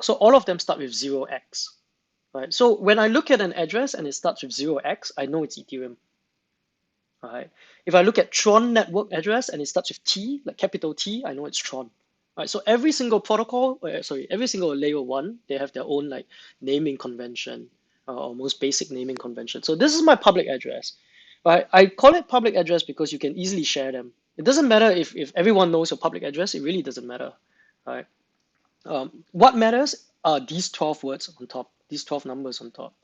so all of them start with 0x, right? So when I look at an address and it starts with 0x, I know it's Ethereum. Right. If I look at Tron network address and it starts with T, like capital T, I know it's Tron. Right. So every single protocol, every single layer one, they have their own like naming convention, or most basic naming convention. So this is my public address. Right. I call it public address because you can easily share them. It doesn't matter if everyone knows your public address. It really doesn't matter. Right. What matters are these 12 words on top, these 12 numbers on top.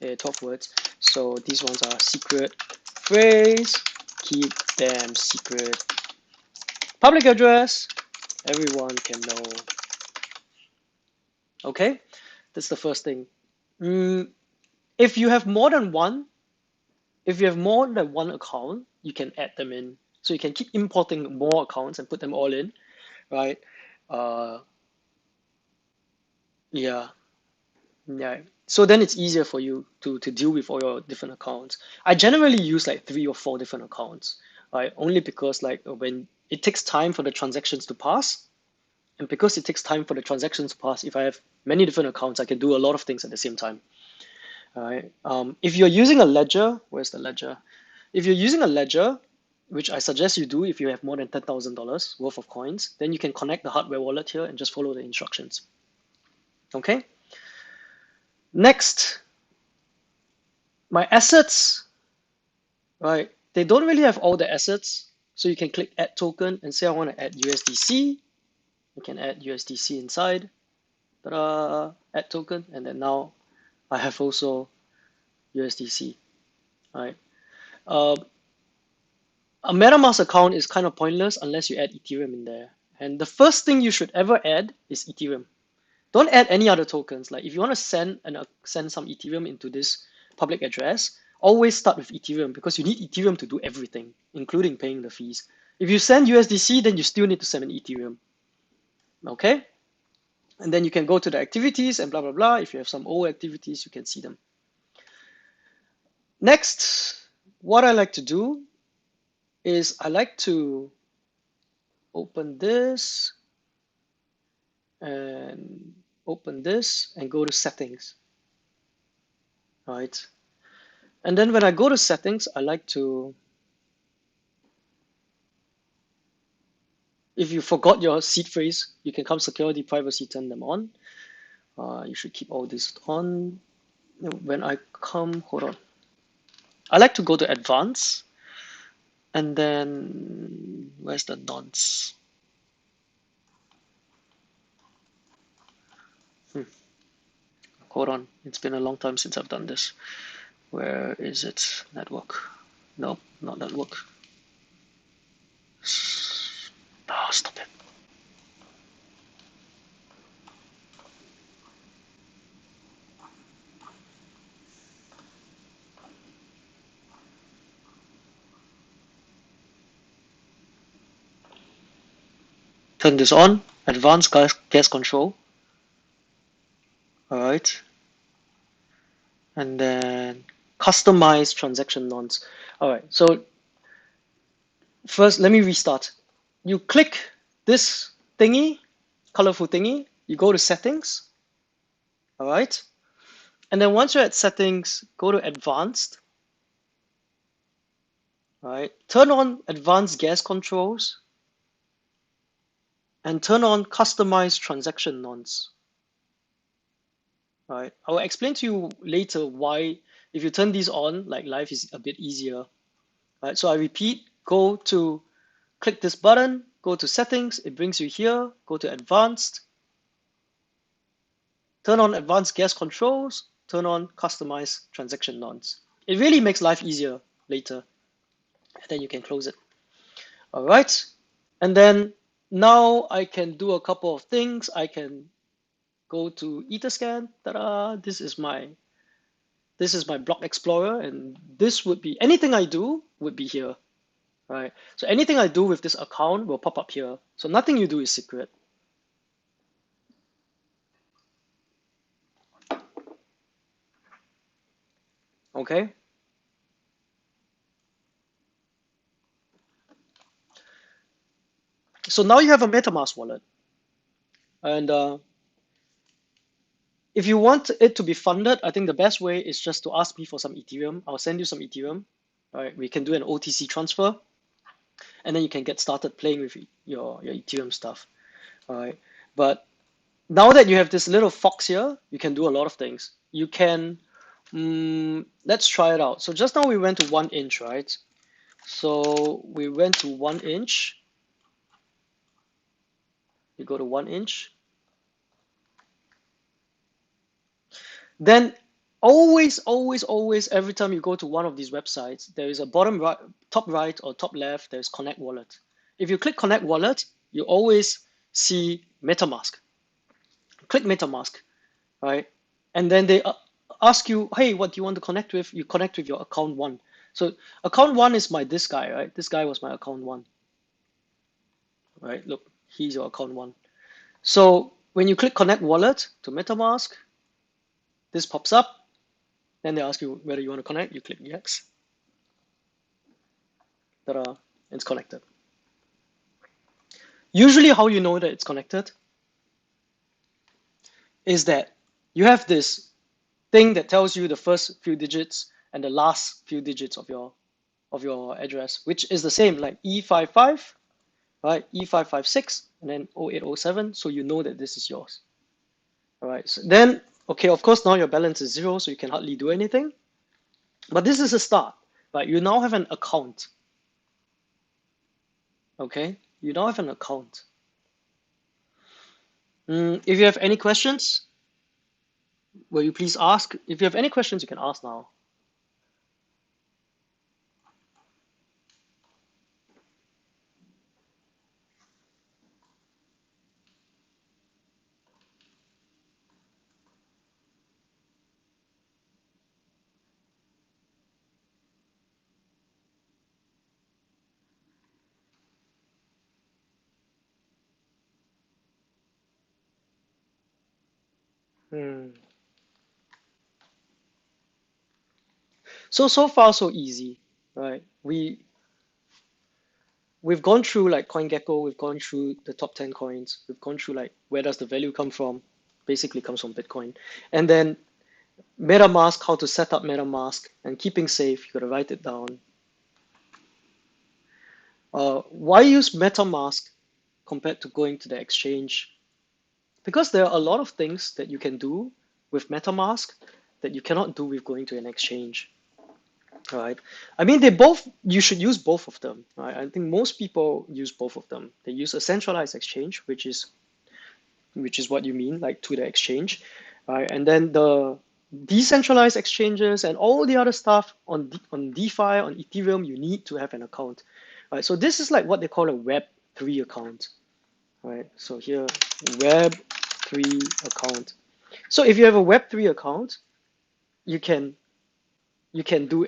12 words. So these ones are secret phrase, keep them secret. Public address, everyone can know. Okay, that's the first thing. If you have more than one, account, you can add them in. So you can keep importing more accounts and put them all in, right? Yeah. Yeah. So then it's easier for you to deal with all your different accounts. I generally use like 3 or 4 different accounts, right? Only because like when it takes time for the transactions to pass, and because it takes time for the transactions to pass, if I have many different accounts, I can do a lot of things at the same time. All right. If you're using a ledger, where's the ledger? If you're using a ledger, which I suggest you do if you have more than $10,000 worth of coins, then you can connect the hardware wallet here and just follow the instructions. Okay. Next, my assets, right? They don't really have all the assets. So you can click add token and say I want to add USDC. You can add USDC inside. Ta-da, add token. And then now I have also USDC, right? A MetaMask account is kind of pointless unless you add Ethereum in there. And the first thing you should ever add is Ethereum. Don't add any other tokens. Like if you want to send some Ethereum into this public address, always start with Ethereum because you need Ethereum to do everything, including paying the fees. If you send USDC, then you still need to send an Ethereum. Okay? And then you can go to the activities and blah, blah, blah. If you have some old activities, you can see them. Next, what I like to do is I like to open this and open this and go to settings, right? And then when I go to settings, I like to, if you forgot your seed phrase, you can come security, privacy, turn them on. You should keep all this on. When I come, hold on. I like to go to advanced, and then where's the nonce? Hold on, it's been a long time since I've done this. Where is it? Network. Nope, not network. Oh, stop it. Turn this on. Advanced gas control. All right. And then customize transaction nonce. All right. So first, let me restart. You click this thingy, colorful thingy. You go to settings. All right. And then once you're at settings, go to advanced. All right. Turn on advanced gas controls and turn on customize transaction nonce. All right. I will explain to you later why if you turn these on, like life is a bit easier. All right. So I repeat, click this button, go to settings, it brings you here, go to advanced, turn on advanced gas controls, turn on customize transaction nonce. It really makes life easier later. And then you can close it. All right. And then now I can do a couple of things. I can go to Etherscan. Ta-da! This is my block explorer, and this would be anything I do would be here. Right. So anything I do with this account will pop up here. So nothing you do is secret. Okay. So now you have a Metamask wallet, and if you want it to be funded, I think the best way is just to ask me for some Ethereum. I'll send you some Ethereum. All right, we can do an OTC transfer, and then you can get started playing with your Ethereum stuff. All right, but now that you have this little fox here, you can do a lot of things. You can, let's try it out. So just now we went to 1 inch, right? So we went to 1 inch. You go to 1 inch. Then always, every time you go to one of these websites, there is a bottom right, top right, or top left, there's Connect Wallet. If you click Connect Wallet, you always see Metamask. Click Metamask, right? And then they ask you, hey, what do you want to connect with? You connect with your account one. So account one is this guy, right? This guy was my account one, right? Look, he's your account one. So when you click Connect Wallet to Metamask, this pops up. Then they ask you whether you want to connect. You click yes. Ta-da, it's connected. Usually how you know that it's connected is that you have this thing that tells you the first few digits and the last few digits of your address, which is the same like E55, right? E556 and then 0807, so you know that this is yours. All right, so then, okay, of course now your balance is 0, so you can hardly do anything. But this is a start, right? You now have an account. Okay, you now have an account. If you have any questions, will you please ask? If you have any questions, you can ask now. So far so easy, right? We've gone through like Coingecko, we've gone through the top 10 coins, we've gone through like where does the value come from? Basically comes from Bitcoin. And then Metamask, how to set up Metamask, and keeping safe, you gotta write it down. Why use Metamask compared to going to the exchange? because there are a lot of things that you can do with MetaMask that you cannot do with going to an exchange, right? I mean, you should use both of them, right? I think most people use both of them. They use a centralized exchange, which is what you mean, like to the exchange, right? And then the decentralized exchanges and all the other stuff on DeFi, on Ethereum, you need to have an account, right? So this is like what they call a Web3 account, right? So here, Web3 account. So if you have a Web3 account, you can do,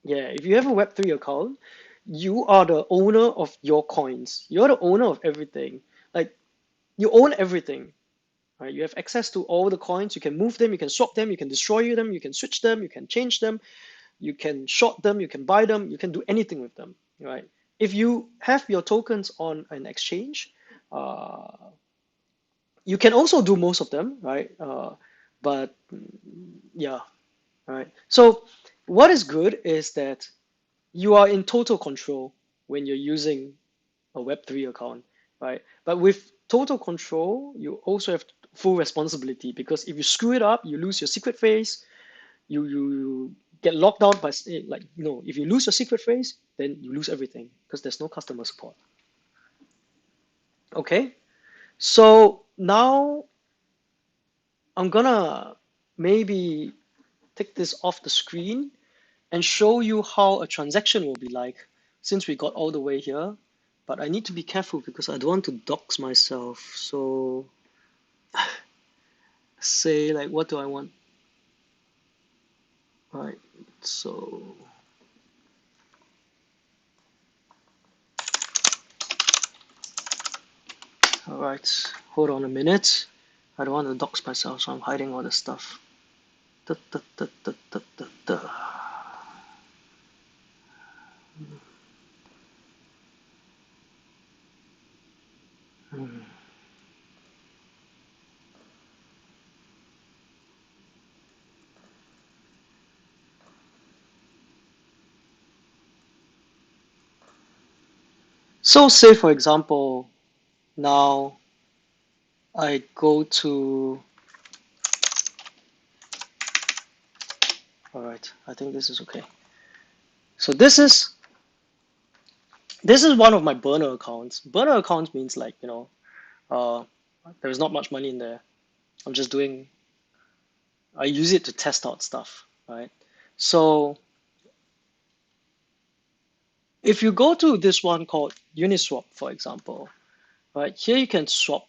yeah, if you have a Web3 account, you are the owner of your coins. You're the owner of everything. Like you own everything, right? You have access to all the coins. You can move them, you can swap them, you can destroy them, you can switch them, you can change them, you can short them, you can buy them, you can do anything with them, right? If you have your tokens on an exchange, uh, you can also do most of them, right? But yeah, right. So what is good is that you are in total control when you're using a Web3 account, right? But with total control, you also have full responsibility because if you screw it up, you lose your secret phrase, you get locked out by, like, if you lose your secret phrase, then you lose everything because there's no customer support. Okay, so now I'm gonna maybe take this off the screen and show you how a transaction will be like since we got all the way here. But I need to be careful because I don't want to dox myself. So say like, what do I want? Right, so all right, hold on a minute. I don't want to dox myself, so I'm hiding all the stuff. Da, da, da, da, da, da, da. Hmm. So say for example, now I go to, all right, I think this is okay. So this is one of my burner accounts. Burner accounts means like, uh, there's not much money in there. I'm just doing, I use it to test out stuff, right? So if you go to this one called Uniswap, for example, right, here you can swap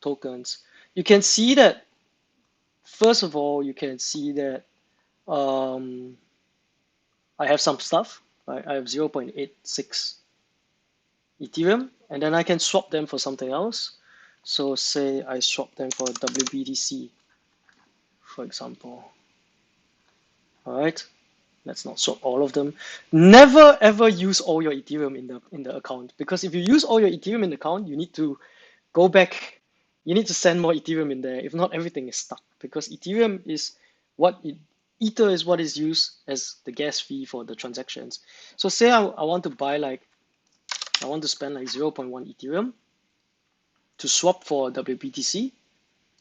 tokens. You can see that, first of all, you can see that um, I have some stuff, right? I have 0.86 Ethereum, and then I can swap them for something else. So say I swap them for WBTC, for example. All right, let's not swap all of them. Never ever use all your Ethereum in the account, because if you use all your Ethereum in the account, you need to go back. You need to send more Ethereum in there. If not, everything is stuck because Ethereum is Ether is what is used as the gas fee for the transactions. So say I want to buy like, I want to spend like 0.1 Ethereum to swap for WBTC.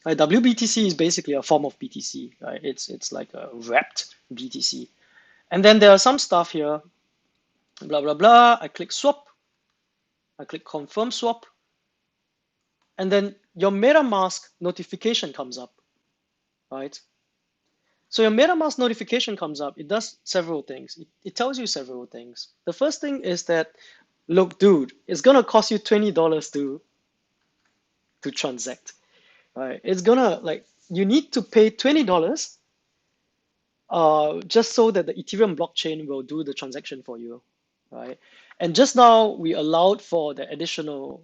Right, WBTC is basically a form of BTC, right? It's like a wrapped BTC. And then there are some stuff here, blah, blah, blah. I click swap. I click confirm swap. And then your MetaMask notification comes up, right? So your MetaMask notification comes up. It does several things. It tells you several things. The first thing is that, look, dude, it's gonna cost you $20 to transact, right? It's gonna, like, you need to pay $20 just so that the Ethereum blockchain will do the transaction for you, right? And just now we allowed for the additional,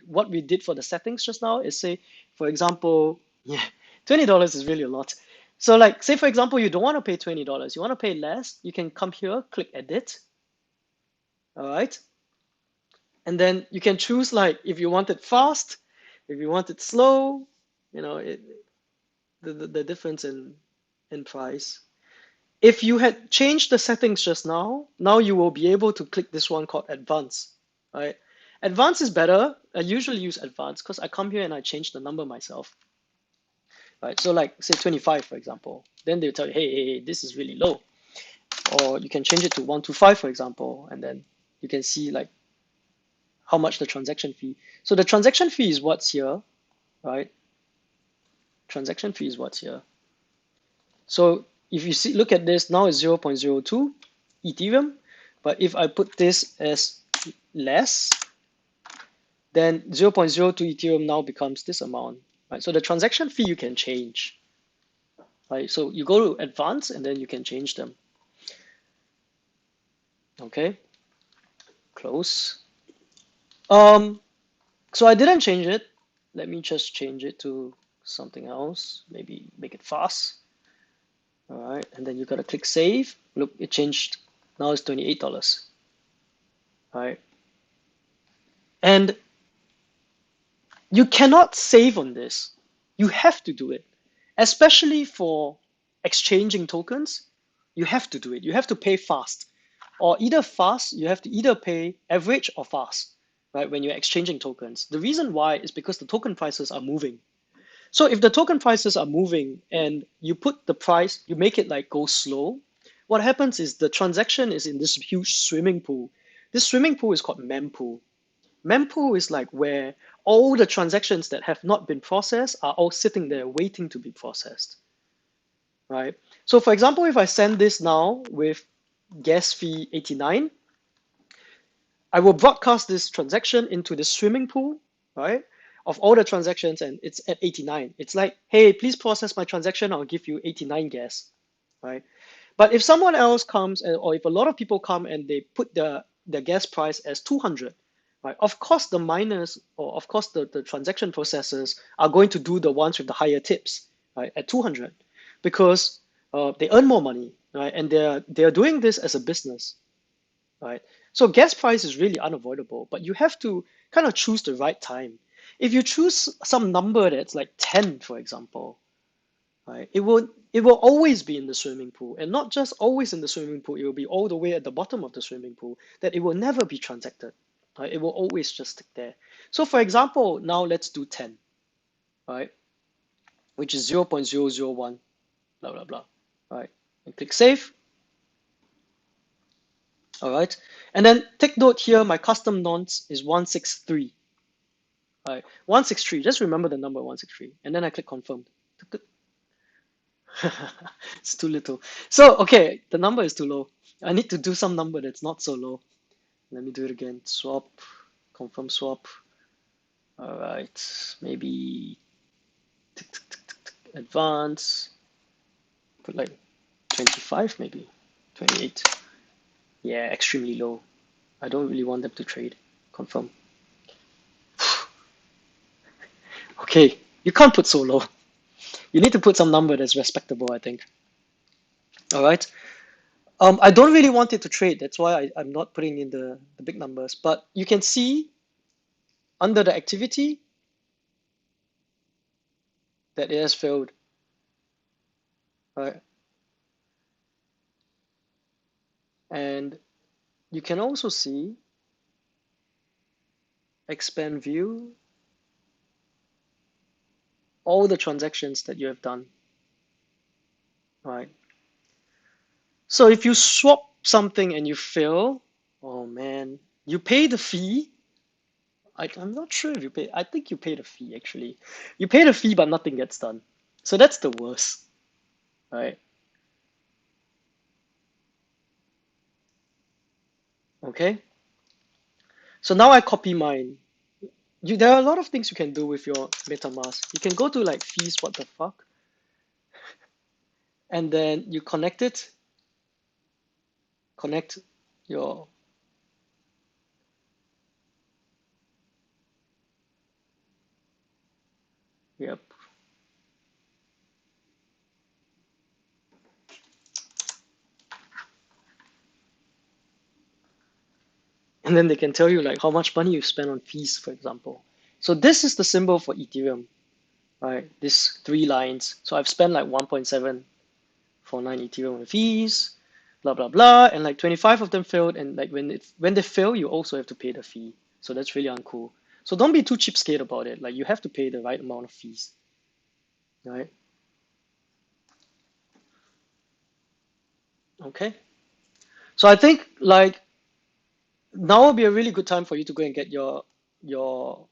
what we did for the settings just now is say, for example, yeah, $20 is really a lot. So like, say for example, you don't want to pay $20, you want to pay less, you can come here, click edit, all right? And then you can choose like, if you want it fast, if you want it slow, the difference in price. If you had changed the settings just now, now you will be able to click this one called advanced, right? Advanced is better. I usually use advanced because I come here and I change the number myself, right? So like say 25, for example, then they'll tell you, hey, this is really low. Or you can change it to 125, for example, and then you can see like how much the transaction fee. So the transaction fee is what's here, right? Transaction fee is what's here. So if you see, look at this, now it's 0.02 Ethereum, but if I put this as less, then 0.02 Ethereum now becomes this amount, right? So the transaction fee you can change, right? So you go to advanced and then you can change them. Okay, close. So I didn't change it. Let me just change it to something else. Maybe make it fast. All right, and then you gotta click save. Look, it changed. Now it's $28. All right, and you cannot save on this. You have to do it, especially for exchanging tokens. You have to do it. You have to pay fast, or either fast. You have to either pay average or fast, right? When you're exchanging tokens. The reason why is because the token prices are moving. So if the token prices are moving and you put the price, you make it like go slow, what happens is the transaction is in this huge swimming pool. This swimming pool is called mempool. Mempool is like where all the transactions that have not been processed are all sitting there waiting to be processed, right? So for example, if I send this now with gas fee 89, I will broadcast this transaction into the swimming pool, right? Of all the transactions, and it's at 89. It's like, hey, please process my transaction, I'll give you 89 gas, right? But if someone else comes, or if a lot of people come and they put the gas price as 200, right? Of course, the miners, or of course, the transaction processors are going to do the ones with the higher tips, right, at 200, because they earn more money, right? And they're doing this as a business, right? So gas price is really unavoidable, but you have to kind of choose the right time. If you choose some number that's like 10, for example, right, it will always be in the swimming pool, and not just always in the swimming pool, it will be all the way at the bottom of the swimming pool, that it will never be transacted, right? It will always just stick there. So for example, now let's do 10, right, which is 0.001, blah, blah, blah, right? And click save. All right, and then take note here, my custom nonce is 163. All right, 163, just remember the number 163, and then I click confirm. It's too little. So, okay, the number is too low. I need to do some number that's not so low. Let me do it again. Swap, confirm swap. All right, maybe advance. Put like 25, maybe 28. Yeah, extremely low. I don't really want them to trade. Confirm. Okay, you can't put so low. You need to put some number that's respectable, I think. All right. I don't really want it to trade. That's why I'm not putting in the big numbers. But you can see under the activity that it has failed. Right. And you can also see expand view, all the transactions that you have done. Right. So if you swap something and you fail, oh man, you pay the fee. I'm not sure if you pay. I think you pay the fee actually. You pay the fee, but nothing gets done. So that's the worst, right? Okay. So now I copy mine. There are a lot of things you can do with your MetaMask. You can go to like fees, what the fuck, and then you connect it. Connect your yep. And then they can tell you like how much money you spend on fees, for example. So this is the symbol for Ethereum, right? This 3 lines. So I've spent like 1.749 Ethereum on fees, blah blah blah, and like 25 of them failed. And like when they fail, you also have to pay the fee. So that's really uncool. So don't be too cheapskate about it. Like you have to pay the right amount of fees, right? Okay. So I think like now would be a really good time for you to go and get your your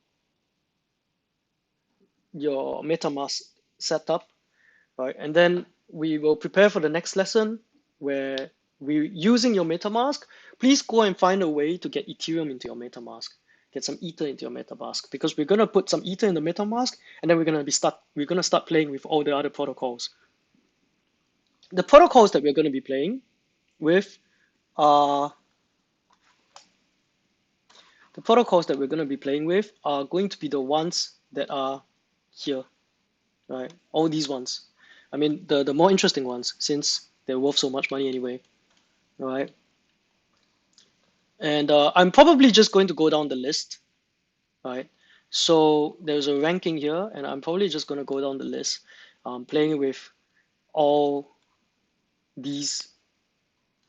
MetaMask set up, right? And then we will prepare for the next lesson where we're using your MetaMask. Please go and find a way to get Ethereum into your MetaMask. Get some Ether into your MetaMask because we're gonna put some Ether in the MetaMask and then we're gonna start playing with all the other protocols. The protocols that we're gonna be playing with are the protocols that we're gonna be playing with are going to be the ones that are here, right? All these ones. I mean the more interesting ones since they're worth so much money anyway, right? And I'm probably just going to go down the list, right? So there's a ranking here, and I'm probably just going to go down the list, playing with all these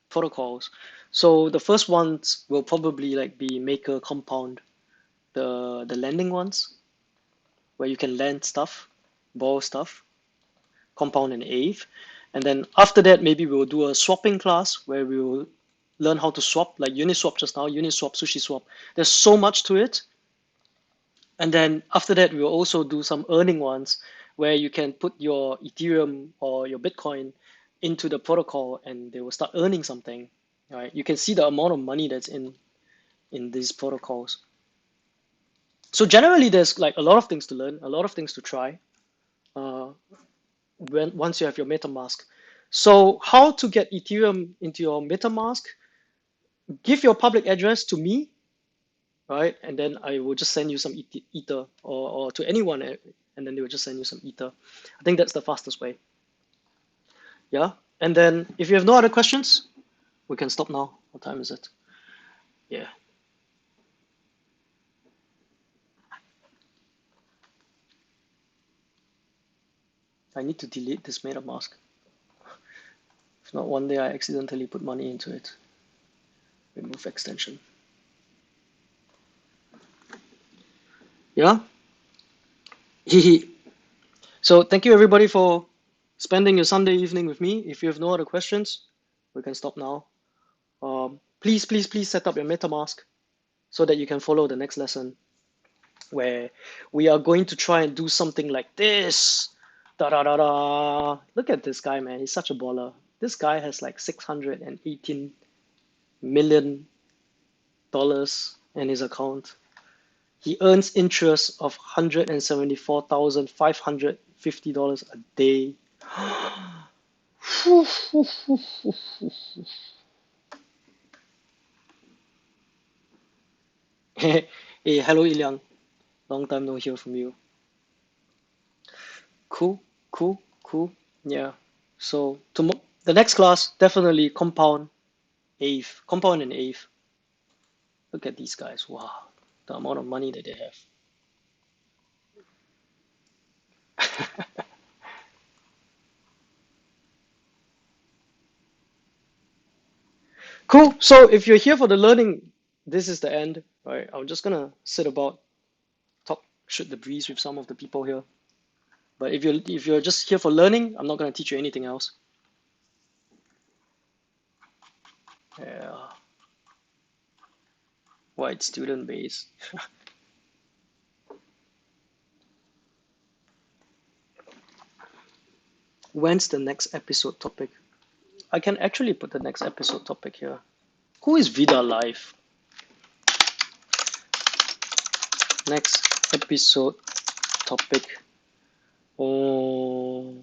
protocols. So the first ones will probably like be Maker, Compound, the lending ones, where you can lend stuff, borrow stuff, Compound and Aave. And then after that, maybe we'll do a swapping class where we will learn how to swap, like Uniswap just now, Uniswap, SushiSwap. There's so much to it. And then after that, we'll also do some earning ones where you can put your Ethereum or your Bitcoin into the protocol and they will start earning something, right? You can see the amount of money that's in these protocols. So generally, there's like a lot of things to learn, a lot of things to try uh, once you have your MetaMask. So how to get Ethereum into your MetaMask? Give your public address to me, right? And then I will just send you some Ether or to anyone, and then they will just send you some Ether. I think that's the fastest way. Yeah. And then if you have no other questions, we can stop now. What time is it? Yeah. I need to delete this MetaMask. If not, one day I accidentally put money into it. Remove extension. Yeah. So thank you everybody for spending your Sunday evening with me. If you have no other questions, we can stop now. Please set up your MetaMask so that you can follow the next lesson where we are going to try and do something like this. Da da da da. Look at this guy, man. He's such a baller. This guy has like $618 million in his account. He earns interest of $174,550 a day. Hey, hello Ilyang. Long time no hear from you. Cool. Yeah. So the next class, definitely Compound, Aave. Compound and Aave. Look at these guys. Wow. The amount of money that they have. Cool. So if you're here for the learning, this is the end. Right. I'm just gonna sit about, talk, shoot the breeze with some of the people here. But if you're just here for learning, I'm not gonna teach you anything else. Yeah. White student base. When's the next episode topic? I can actually put the next episode topic here. Who is Vida Live? Next episode topic. Oh,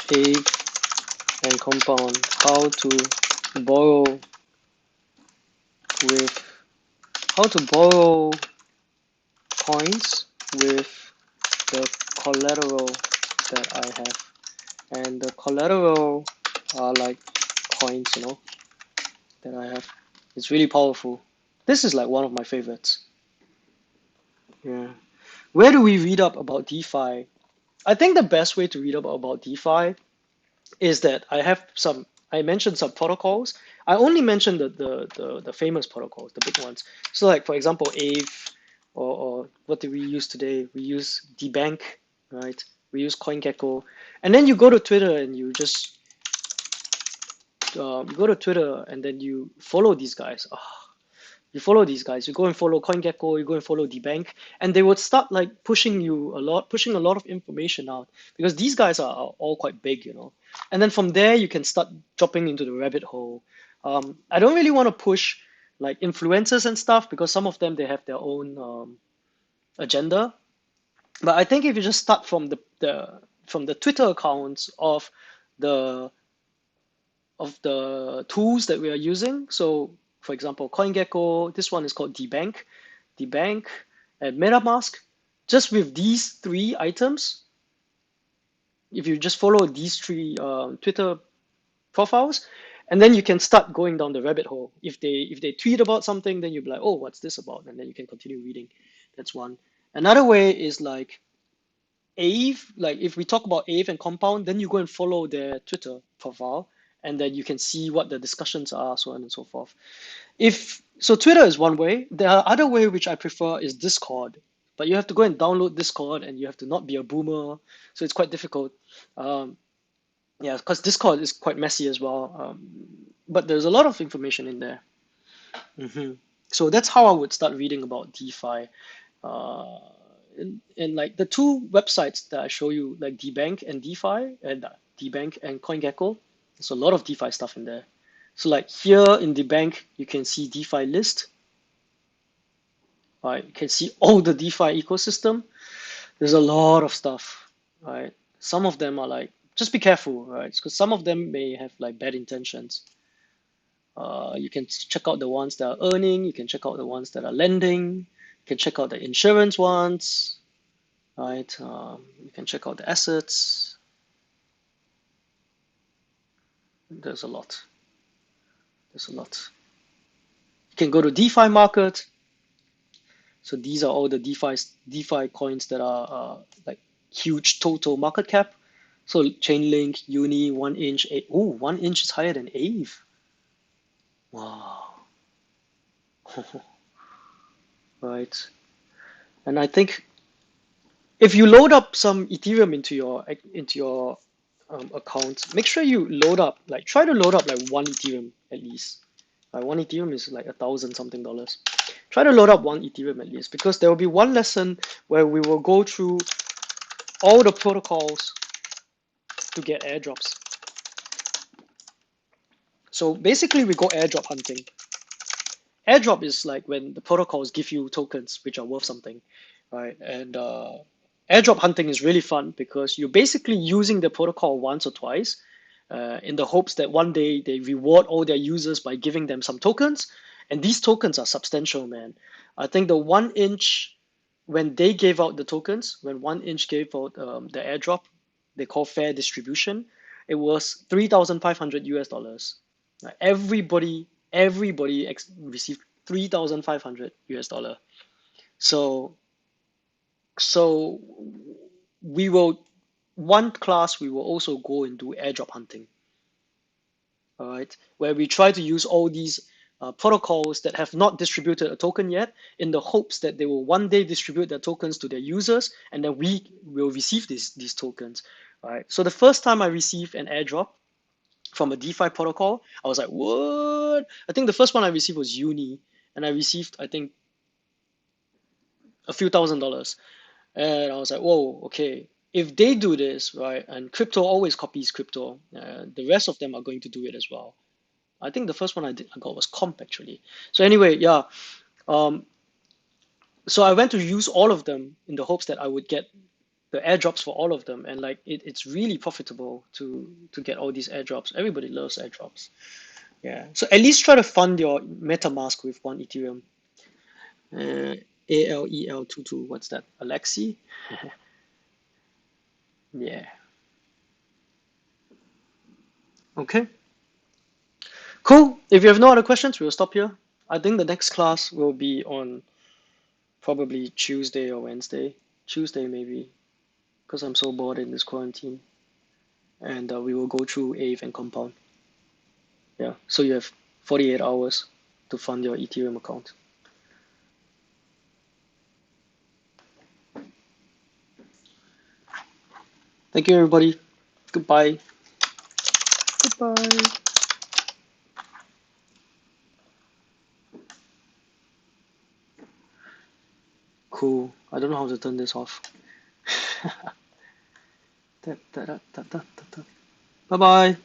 Aave and Compound. How to borrow coins with the collateral that I have. And the collateral are like coins, that I have. It's really powerful. This is like one of my favorites. Yeah. Where do we read up about DeFi? I think the best way to read up about DeFi is that I have some I mentioned some protocols. I only mentioned the famous protocols, the big ones. So like for example, Aave, or what do we use today? We use DBank, right? We use Coingecko, and then you go to Twitter and you just go to Twitter and then you follow these guys. You follow these guys. You go and follow Coingecko. You go and follow DBank, and they would start like pushing a lot of information out because these guys are all quite big, you know. And then from there you can start dropping into the rabbit hole. I don't really want to push like influencers and stuff because some of them they have their own agenda. But I think if you just start from the Twitter accounts the the tools that we are using. So for example, CoinGecko, this one is called DBank, and Metamask. Just with these three items, if you just follow these three Twitter profiles, and then you can start going down the rabbit hole. If they tweet about something, then you'll be like, oh, what's this about? And then you can continue reading. That's one. Another way is like Aave, like if we talk about Aave and Compound, then you go and follow their Twitter profile, and then you can see what the discussions are, so on and so forth. If so, Twitter is one way. The other way which I prefer is Discord, but you have to go and download Discord, and you have to not be a boomer, so it's quite difficult. Um, yeah, because Discord is quite messy as well. But there's a lot of information in there. hmm So that's how I would start reading about DeFi. Uh, and like the two websites that I show you, like DBank and DeFi, and DBank and CoinGecko, there's a lot of DeFi stuff in there. So like here in DeBank, you can see DeFi list. Right, you can see all the DeFi ecosystem. There's a lot of stuff. Right, some of them are like, just be careful, right? Because some of them may have like bad intentions. You can check out the ones that are earning. You can check out the ones that are lending. You can check out the insurance ones, right? You can check out the assets. There's a lot. There's a lot. You can go to DeFi market. So these are all the DeFi coins that are like huge total market cap. So Chainlink, Uni, 1inch. Oh, 1inch is higher than Aave. Wow. Right. And I think if you load up some Ethereum into your account, make sure you load up, like try to load up like one Ethereum at least. Like one Ethereum is like $1,000 something. Try to load up one Ethereum at least, because there will be one lesson where we will go through all the protocols to get airdrops. So basically we go airdrop hunting. Airdrop is like when the protocols give you tokens which are worth something, right? And airdrop hunting is really fun because you're basically using the protocol once or twice in the hopes that one day they reward all their users by giving them some tokens. And these tokens are substantial, man. I think the 1inch, when they gave out the tokens, when 1inch gave out the airdrop, they call fair distribution, it was 3,500 US dollars. Like everybody received 3,500 US dollar. So so we will one class we will also go and do airdrop hunting. All right, where we try to use all these protocols that have not distributed a token yet, in the hopes that they will one day distribute their tokens to their users, and then we will receive these tokens. All right. So the first time I received an airdrop from a DeFi protocol, I was like, what? I think the first one I received was Uni, and I received, I think, a few $1,000s. And I was like, whoa, okay. If they do this, right, and crypto always copies crypto, the rest of them are going to do it as well. I think the first one I got was Comp actually. So anyway, yeah. Um, so I went to use all of them in the hopes that I would get the airdrops for all of them, and like it's really profitable to get all these airdrops. Everybody loves airdrops. Yeah. So at least try to fund your MetaMask with one Ethereum. ALEL22. What's that? Alexi? Yeah. Okay. Cool. If you have no other questions, we'll stop here. I think the next class will be on probably Tuesday or Wednesday. Tuesday maybe, because I'm so bored in this quarantine. And we will go through Aave and Compound. Yeah, so you have 48 hours to fund your Ethereum account. Thank you, everybody. Goodbye. Goodbye. Cool. I don't know how to turn this off. Bye bye.